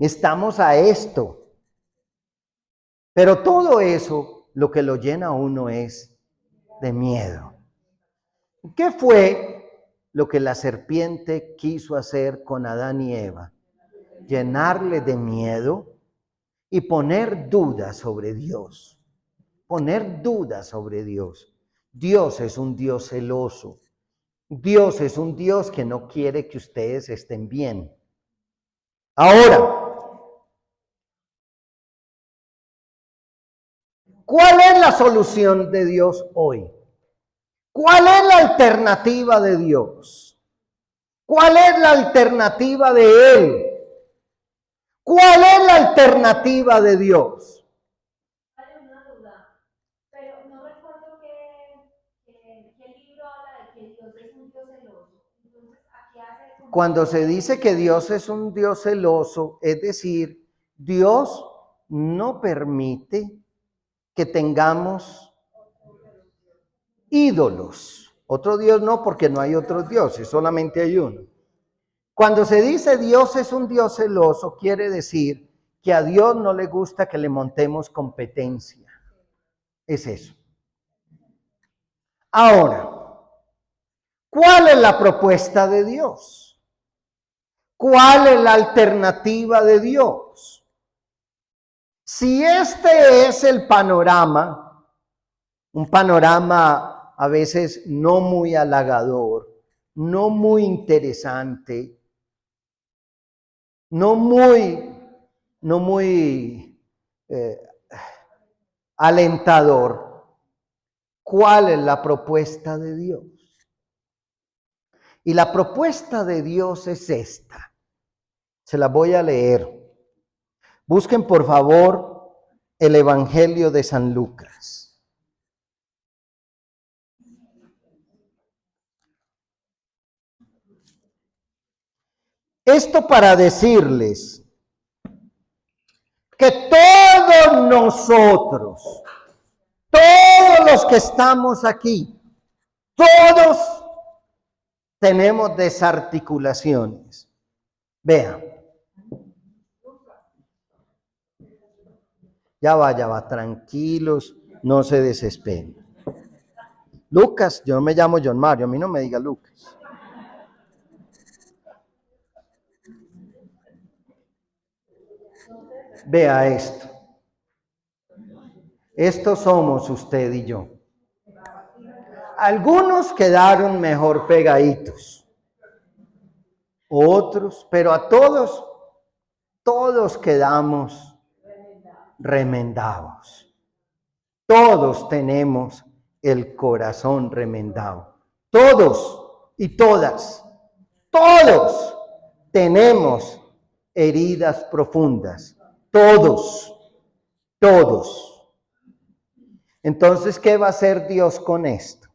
Estamos a esto. Pero todo eso, lo que lo llena a uno es de miedo. ¿Qué fue lo que la serpiente quiso hacer con Adán y Eva? Llenarle de miedo y poner dudas sobre Dios. Poner dudas sobre Dios. Dios es un Dios celoso. Dios es un Dios que no quiere que ustedes estén bien. Ahora, ¿cuál es la solución de Dios hoy? ¿Cuál es la alternativa de Dios? ¿Cuál es la alternativa de Él? ¿Cuál es la alternativa de Dios? Hay una duda, pero no recuerdo qué libro habla de que Dios es un Dios celoso. Entonces, aquí hace... Cuando se dice que Dios es un Dios celoso, es decir, Dios no permite que tengamos ídolos. Otro Dios no, porque no hay otros dioses, solamente hay uno. Cuando se dice Dios es un Dios celoso, quiere decir que a Dios no le gusta que le montemos competencia. Es eso. Ahora, ¿cuál es la propuesta de Dios? ¿Cuál es la alternativa de Dios? Si este es el panorama, un panorama a veces no muy halagador, no muy interesante, no muy alentador, ¿cuál es la propuesta de Dios? Y la propuesta de Dios es esta. Se la voy a leer. Busquen por favor el Evangelio de San Lucas. Esto para decirles que todos nosotros, todos los que estamos aquí, todos tenemos desarticulaciones. Vean. Ya va, tranquilos, no se desesperen. Lucas, yo me llamo John Mario, a mí no me diga Lucas. Vea esto. Estos somos usted y yo. Algunos quedaron mejor pegaditos. Otros, pero a todos quedamos remendados. Todos tenemos el corazón remendado. Todos y todas. Todos tenemos heridas profundas. Todos. Entonces, ¿qué va a hacer Dios con esto?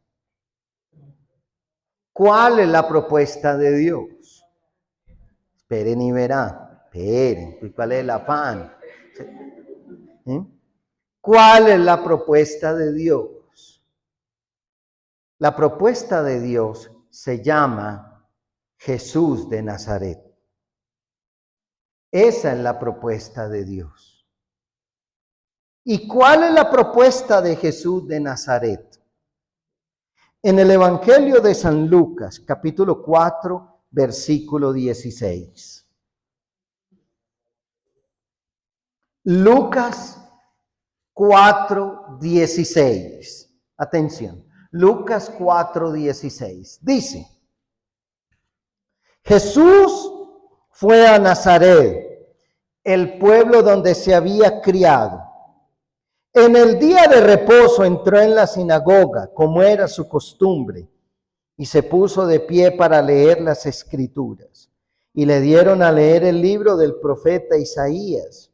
¿Cuál es la propuesta de Dios? Esperen y verán. Esperen. ¿Cuál es el afán? ¿Sí? ¿Cuál es la propuesta de Dios? La propuesta de Dios se llama Jesús de Nazaret. Esa es la propuesta de Dios. ¿Y cuál es la propuesta de Jesús de Nazaret? En el Evangelio de San Lucas, capítulo 4, versículo 16. Lucas 4, 16. Atención. Lucas 4, 16. Dice: Jesús fue a Nazaret, el pueblo donde se había criado. En el día de reposo entró en la sinagoga, como era su costumbre, y se puso de pie para leer las Escrituras. Y le dieron a leer el libro del profeta Isaías.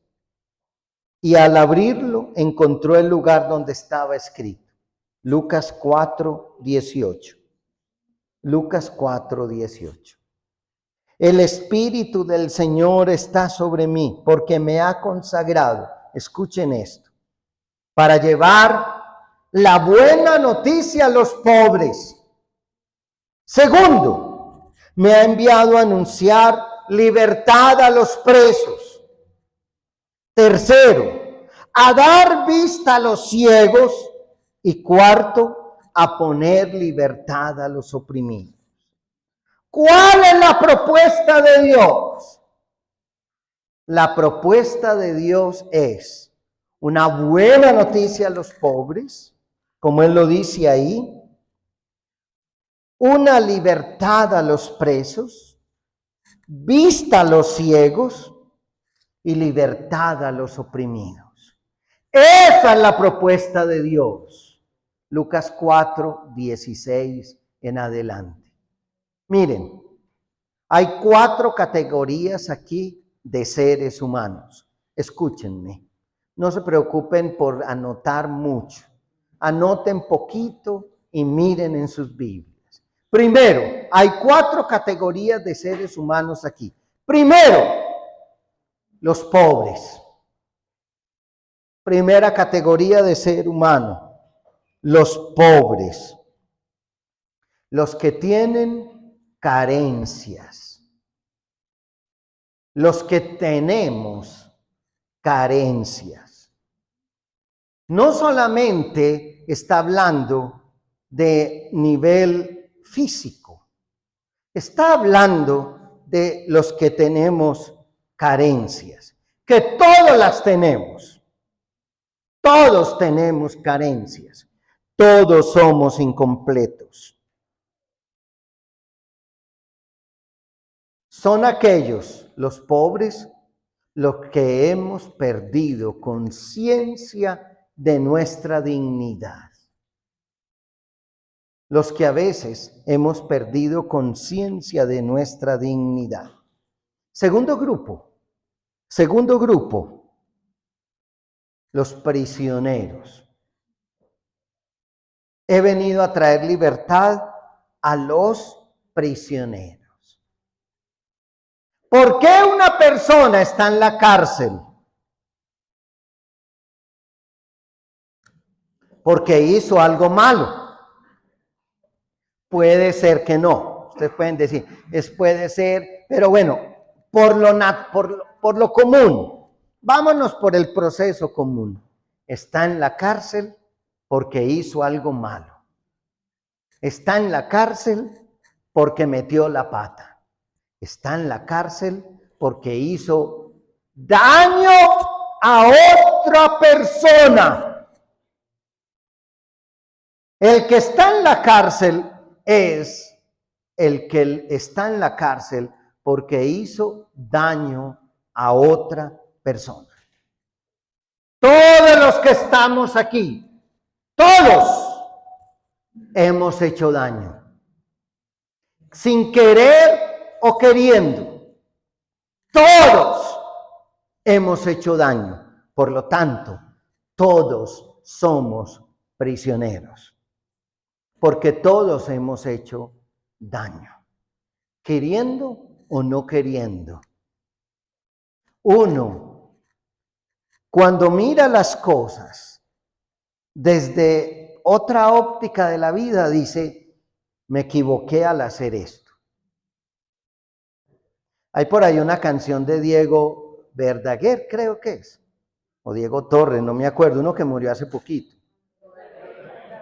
Y al abrirlo, encontró el lugar donde estaba escrito. Lucas 4, 18. Lucas 4, 18. El Espíritu del Señor está sobre mí, porque me ha consagrado. Escuchen esto. Para llevar la buena noticia a los pobres. Segundo, me ha enviado a anunciar libertad a los presos. Tercero, a dar vista a los ciegos. Y cuarto, a poner libertad a los oprimidos. ¿Cuál es la propuesta de Dios? La propuesta de Dios es una buena noticia a los pobres, como Él lo dice ahí, una libertad a los presos, vista a los ciegos y libertad a los oprimidos. Esa es la propuesta de Dios. Lucas 4, 16 en adelante. Miren, hay 4 categorías aquí de seres humanos. Escúchenme. No se preocupen por anotar mucho. Anoten poquito y miren en sus Biblias. Primero, hay 4 categorías de seres humanos aquí. Primero, los pobres. Primera categoría de ser humano. Los pobres, los que tienen carencias, los que tenemos carencias. No solamente está hablando de nivel físico, está hablando de los que tenemos carencias, que todos las tenemos, todos tenemos carencias. Todos somos incompletos. Son aquellos, los pobres, los que hemos perdido conciencia de nuestra dignidad. Los que a veces hemos perdido conciencia de nuestra dignidad. Segundo grupo, los prisioneros. He venido a traer libertad a los prisioneros. ¿Por qué una persona está en la cárcel? Porque hizo algo malo. Puede ser que no. Ustedes pueden decir, puede ser, pero bueno, por lo común. Vámonos por el proceso común. Está en la cárcel porque hizo algo malo. Está en la cárcel porque metió la pata. Está en la cárcel porque hizo daño a otra persona. El que está en la cárcel es el que está en la cárcel porque hizo daño a otra persona. Todos los que estamos aquí, todos hemos hecho daño, sin querer o queriendo. Todos hemos hecho daño. Por lo tanto, todos somos prisioneros, porque todos hemos hecho daño, queriendo o no queriendo. Uno, cuando mira las cosas desde otra óptica de la vida, dice, me equivoqué al hacer esto. Hay por ahí una canción de Diego Verdaguer, creo que es, o Diego Torres, no me acuerdo, uno que murió hace poquito,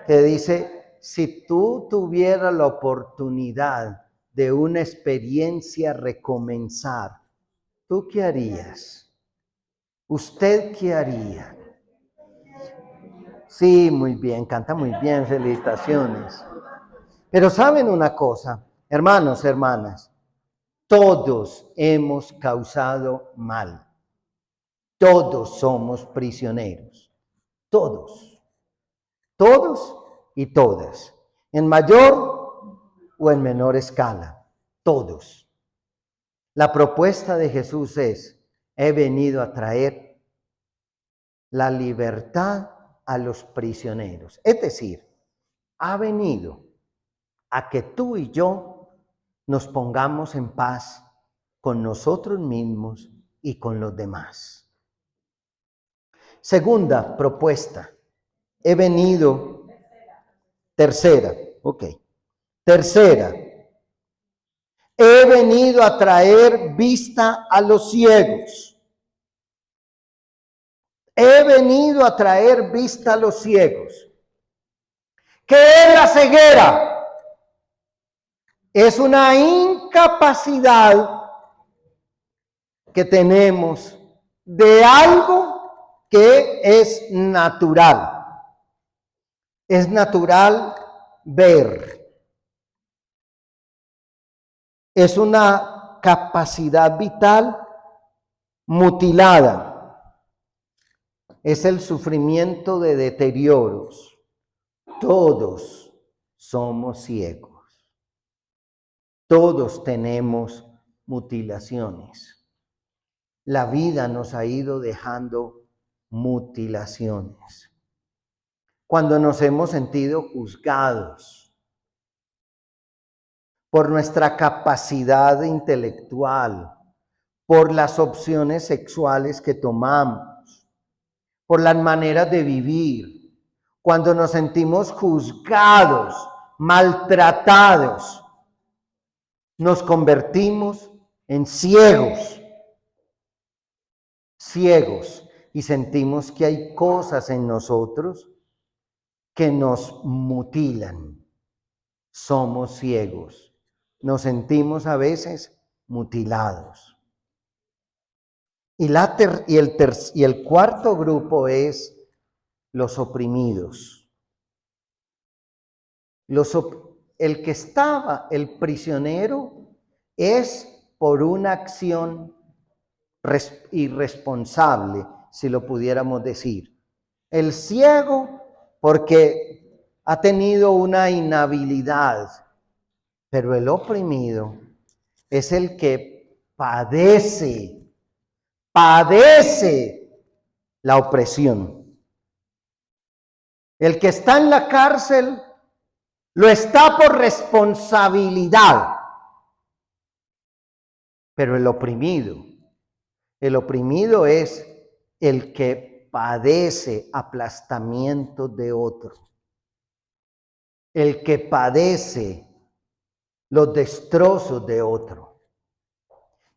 que dice, si tú tuvieras la oportunidad de una experiencia recomenzar, ¿tú qué harías? ¿Usted qué haría? Sí, muy bien, canta muy bien, felicitaciones. Pero ¿saben una cosa? Hermanos, hermanas, todos hemos causado mal. Todos somos prisioneros. Todos. Todos y todas. En mayor o en menor escala. Todos. La propuesta de Jesús es, he venido a traer la libertad a los prisioneros. Es decir, ha venido a que tú y yo nos pongamos en paz con nosotros mismos y con los demás. Segunda propuesta, he venido, tercera, he venido a traer vista a los ciegos. He venido a traer vista a los ciegos. ¿Qué es la ceguera? Es una incapacidad que tenemos de algo que es natural. Es natural ver. Es una capacidad vital mutilada. Es el sufrimiento de deterioros. Todos somos ciegos. Todos tenemos mutilaciones. La vida nos ha ido dejando mutilaciones. Cuando nos hemos sentido juzgados por nuestra capacidad intelectual, por las opciones sexuales que tomamos, por las maneras de vivir, cuando nos sentimos juzgados, maltratados, nos convertimos en ciegos, y sentimos que hay cosas en nosotros que nos mutilan. Somos ciegos, nos sentimos a veces mutilados. Y el cuarto grupo es los oprimidos. El prisionero es por una acción irresponsable, si lo pudiéramos decir. El ciego porque ha tenido una inhabilidad, pero el oprimido es el que padece la opresión. El que está en la cárcel lo está por responsabilidad, pero el oprimido es el que padece aplastamiento de otro, el que padece los destrozos de otro.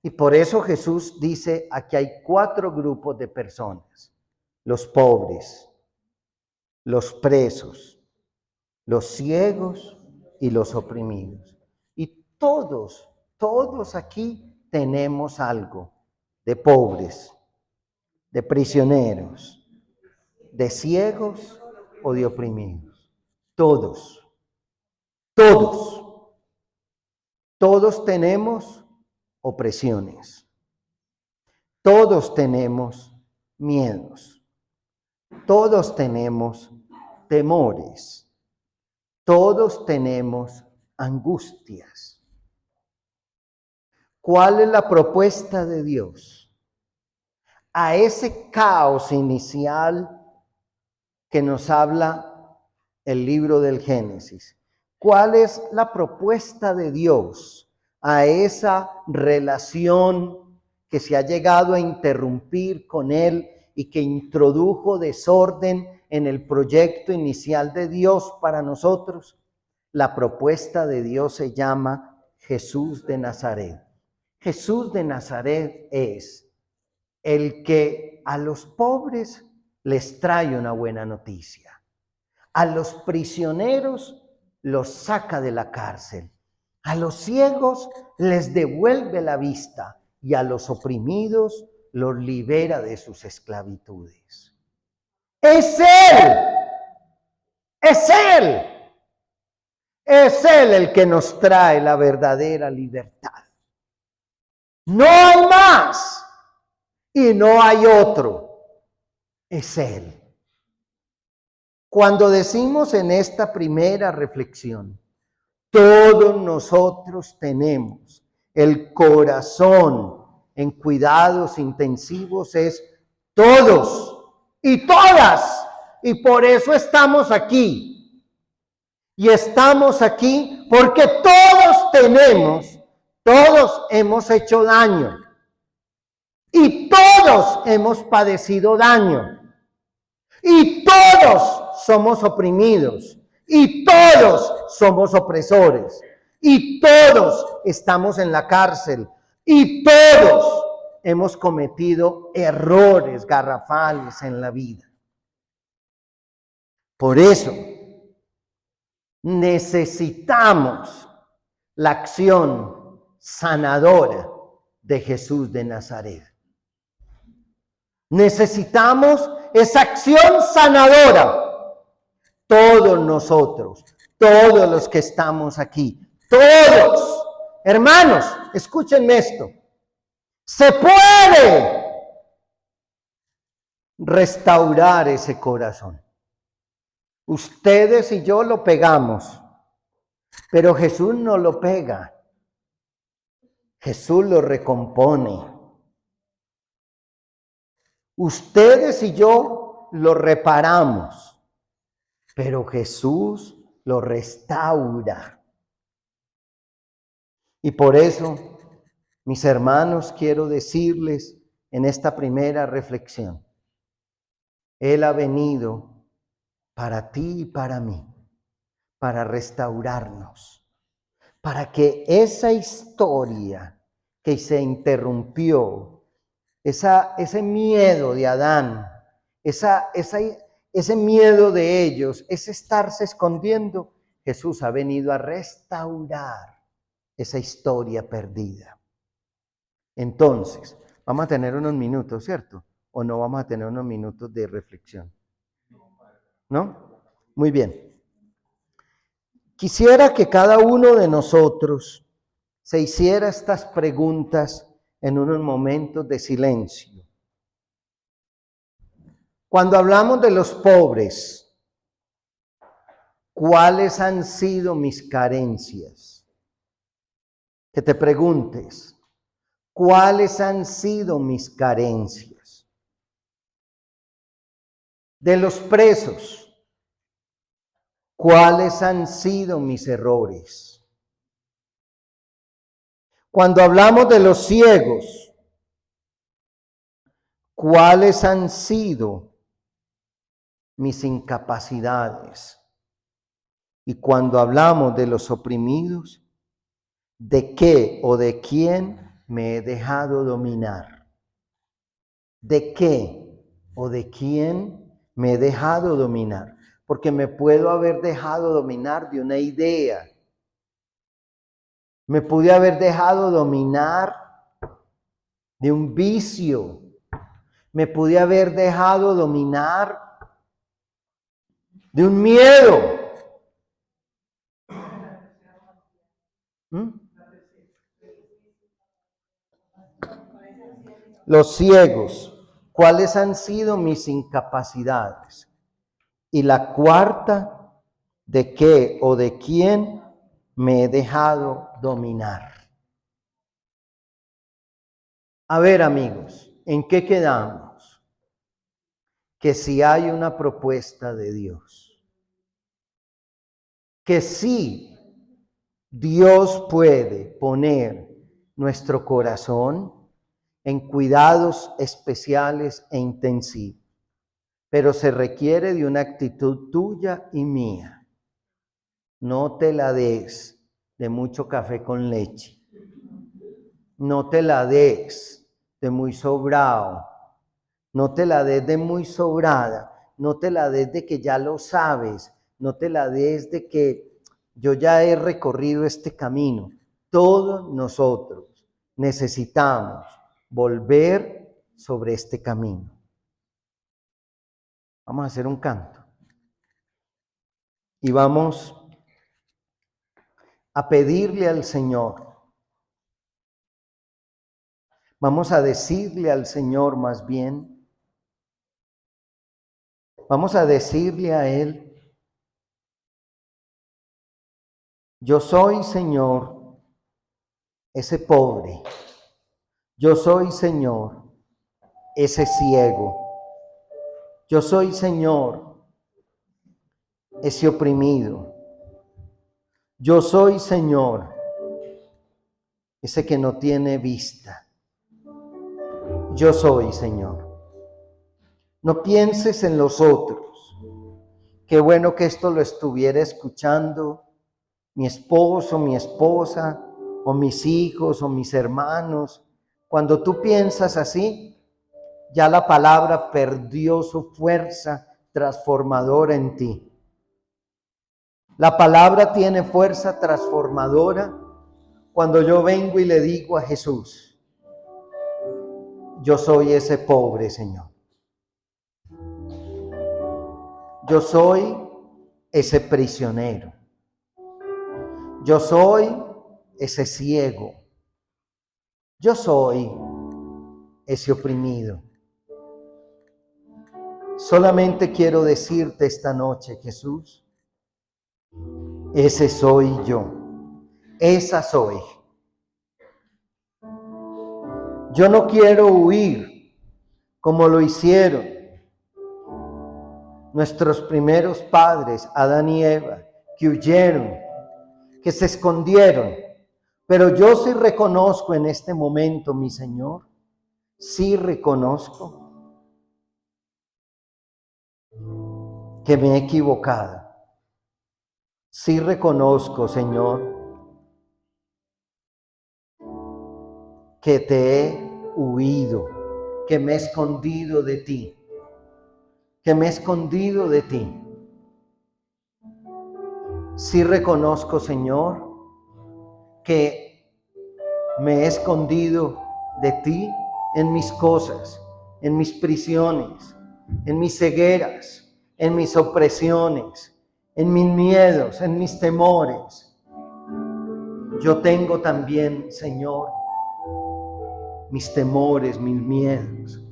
Y por eso Jesús dice, aquí hay 4 grupos de personas: los pobres, los presos, los ciegos y los oprimidos. Y todos aquí tenemos algo de pobres, de prisioneros, de ciegos o de oprimidos. Todos tenemos opresiones. Todos tenemos miedos. Todos tenemos temores. Todos tenemos angustias. ¿Cuál es la propuesta de Dios a ese caos inicial que nos habla el libro del Génesis? ¿Cuál es la propuesta de Dios a esa relación que se ha llegado a interrumpir con él y que introdujo desorden en el proyecto inicial de Dios para nosotros. La propuesta de Dios se llama Jesús de Nazaret. Jesús de Nazaret es el que a los pobres les trae una buena noticia. A los prisioneros los saca de la cárcel. A los ciegos les devuelve la vista y a los oprimidos los libera de sus esclavitudes. Es Él, es Él, es Él el que nos trae la verdadera libertad. No hay más y no hay otro, es Él. Cuando decimos en esta primera reflexión, todos nosotros tenemos el corazón en cuidados intensivos, es todos y todas, y por eso estamos aquí. Y estamos aquí porque todos hemos hecho daño, y todos hemos padecido daño, y todos somos oprimidos, y todos somos opresores, y todos estamos en la cárcel, y todos hemos cometido errores garrafales en la vida. Por eso necesitamos la acción sanadora de Jesús de Nazaret. Necesitamos esa acción sanadora. Todos nosotros, todos los que estamos aquí, todos, hermanos, escúchenme esto. Se puede restaurar ese corazón. Ustedes y yo lo pegamos, pero Jesús no lo pega. Jesús lo recompone. Ustedes y yo lo reparamos, pero Jesús lo restaura. Y por eso, mis hermanos, quiero decirles en esta primera reflexión, Él ha venido para ti y para mí, para restaurarnos, para que esa historia que se interrumpió, ese miedo de Adán, ese miedo de ellos, ese estarse escondiendo, Jesús ha venido a restaurar esa historia perdida. Entonces, vamos a tener unos minutos, ¿cierto? ¿O no vamos a tener unos minutos de reflexión? ¿No? Muy bien. Quisiera que cada uno de nosotros se hiciera estas preguntas en unos momentos de silencio. Cuando hablamos de los pobres, ¿cuáles han sido mis carencias? Que te preguntes, ¿cuáles han sido mis carencias? De los presos, ¿cuáles han sido mis errores? Cuando hablamos de los ciegos, ¿cuáles han sido mis incapacidades? Y cuando hablamos de los oprimidos, ¿de qué o de quién me he dejado dominar? ¿De qué o de quién me he dejado dominar? Porque me puedo haber dejado dominar de una idea. Me pude haber dejado dominar de un vicio. Me pude haber dejado dominar de un miedo. Los ciegos, ¿cuáles han sido mis incapacidades? Y la cuarta, ¿de qué o de quién me he dejado dominar? A ver, amigos, ¿en qué quedamos? Que si hay una propuesta de Dios, que sí Dios puede poner nuestro corazón en cuidados especiales e intensivos, pero se requiere de una actitud tuya y mía. No te la des de mucho café con leche. No te la des de muy sobrado. No te la des de muy sobrada. No te la des de que ya lo sabes. No te la des de que yo ya he recorrido este camino. Todos nosotros necesitamos volver sobre este camino. Vamos a hacer un canto. Y vamos a pedirle al Señor. Vamos a decirle al Señor más bien. Vamos a decirle a Él. Yo soy, Señor, ese pobre. Yo soy, Señor, ese ciego. Yo soy, Señor, ese oprimido. Yo soy, Señor, ese que no tiene vista. Yo soy, Señor. No pienses en los otros. Qué bueno que esto lo estuviera escuchando mi esposo, mi esposa, o mis hijos, o mis hermanos. Cuando tú piensas así, ya la palabra perdió su fuerza transformadora en ti. La palabra tiene fuerza transformadora cuando yo vengo y le digo a Jesús, yo soy ese pobre, Señor. Yo soy ese prisionero. Yo soy ese ciego. Yo soy ese oprimido. Solamente quiero decirte esta noche, Jesús, ese soy yo. Esa soy. Yo no quiero huir como lo hicieron nuestros primeros padres, Adán y Eva, que huyeron, que se escondieron. Pero yo sí reconozco en este momento, mi Señor, sí reconozco que me he equivocado. Sí reconozco, Señor, que te he huido, que me he escondido de ti, que me he escondido de ti. Sí reconozco, Señor, que me he escondido de ti en mis cosas, en mis prisiones, en mis cegueras, en mis opresiones, en mis miedos, en mis temores. Yo tengo también, Señor, mis temores, mis miedos,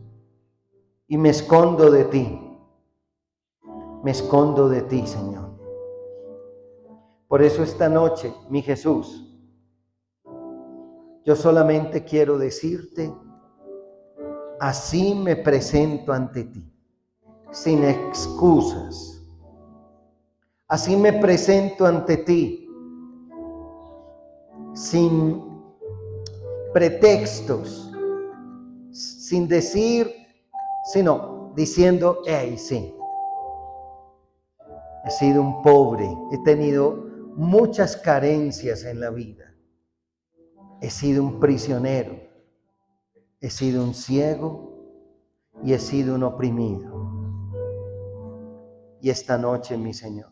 y me escondo de ti. Me escondo de ti, Señor. Por eso esta noche, mi Jesús, yo solamente quiero decirte, así me presento ante ti, sin excusas. Así me presento ante ti, sin pretextos, sin decir, sino diciendo, hey, sí. He sido un pobre, he tenido muchas carencias en la vida. He sido un prisionero, he sido un ciego y he sido un oprimido. Y esta noche, mi Señor,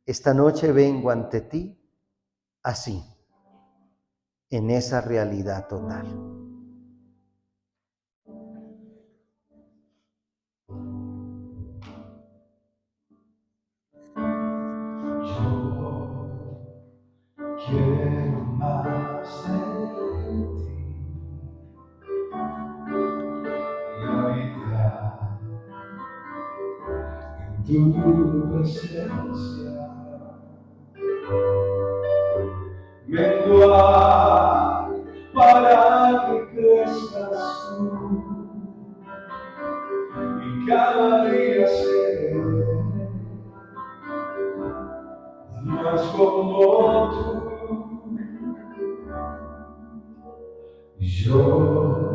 esta noche vengo ante ti así, en esa realidad total. Quiero más de ti y habitar en tu presencia. Menguar para que crezcas tú y cada día seré más como tú. Yo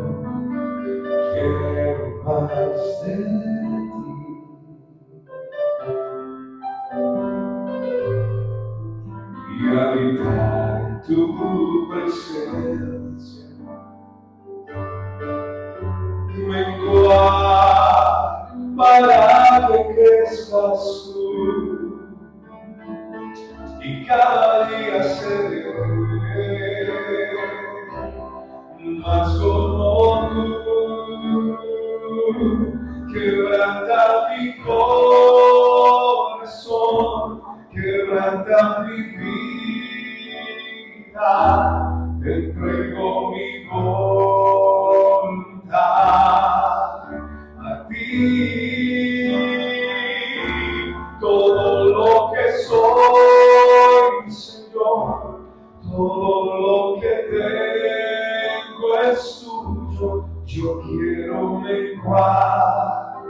y habitar en tu presencia. Menguar para que crezcas tú y cada día seré más como tú. Quebranta mi corazón, quebranta mi vida, te entrego mi voluntad a ti. Todo lo que soy, Señor, todo lo que tengo es tuyo. Yo quiero menguar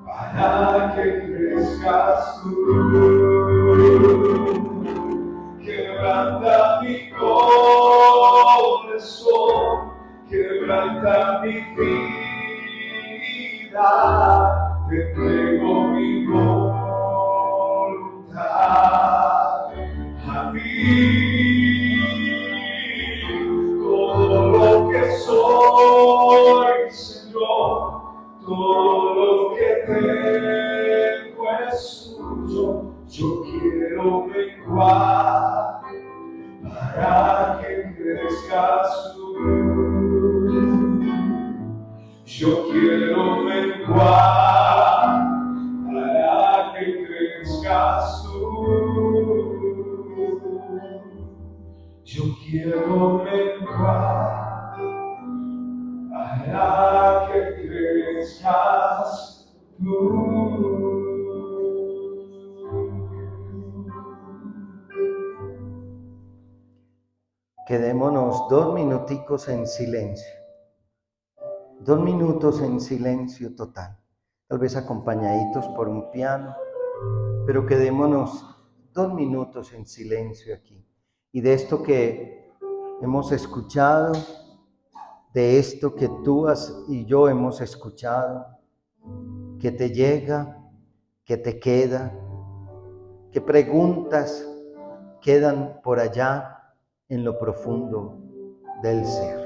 para que crezcas tú. Quebranta mi corazón, quebranta mi vida, te entrego mi voluntad a ti. Todo lo que soy, Señor, todo lo que tengo es tuyo. Yo quiero menguar para que crezcas tú. Yo quiero menguar para que crezcas tú. Yo quiero menguar para que crezcas tú. Quedémonos 2 minuticos en silencio. 2 minutos en silencio total. Tal vez acompañaditos por un piano, pero quedémonos 2 minutos en silencio aquí. Y de esto que hemos escuchado, de esto que tú y yo hemos escuchado, que te llega, que te queda, que preguntas quedan por allá en lo profundo del ser.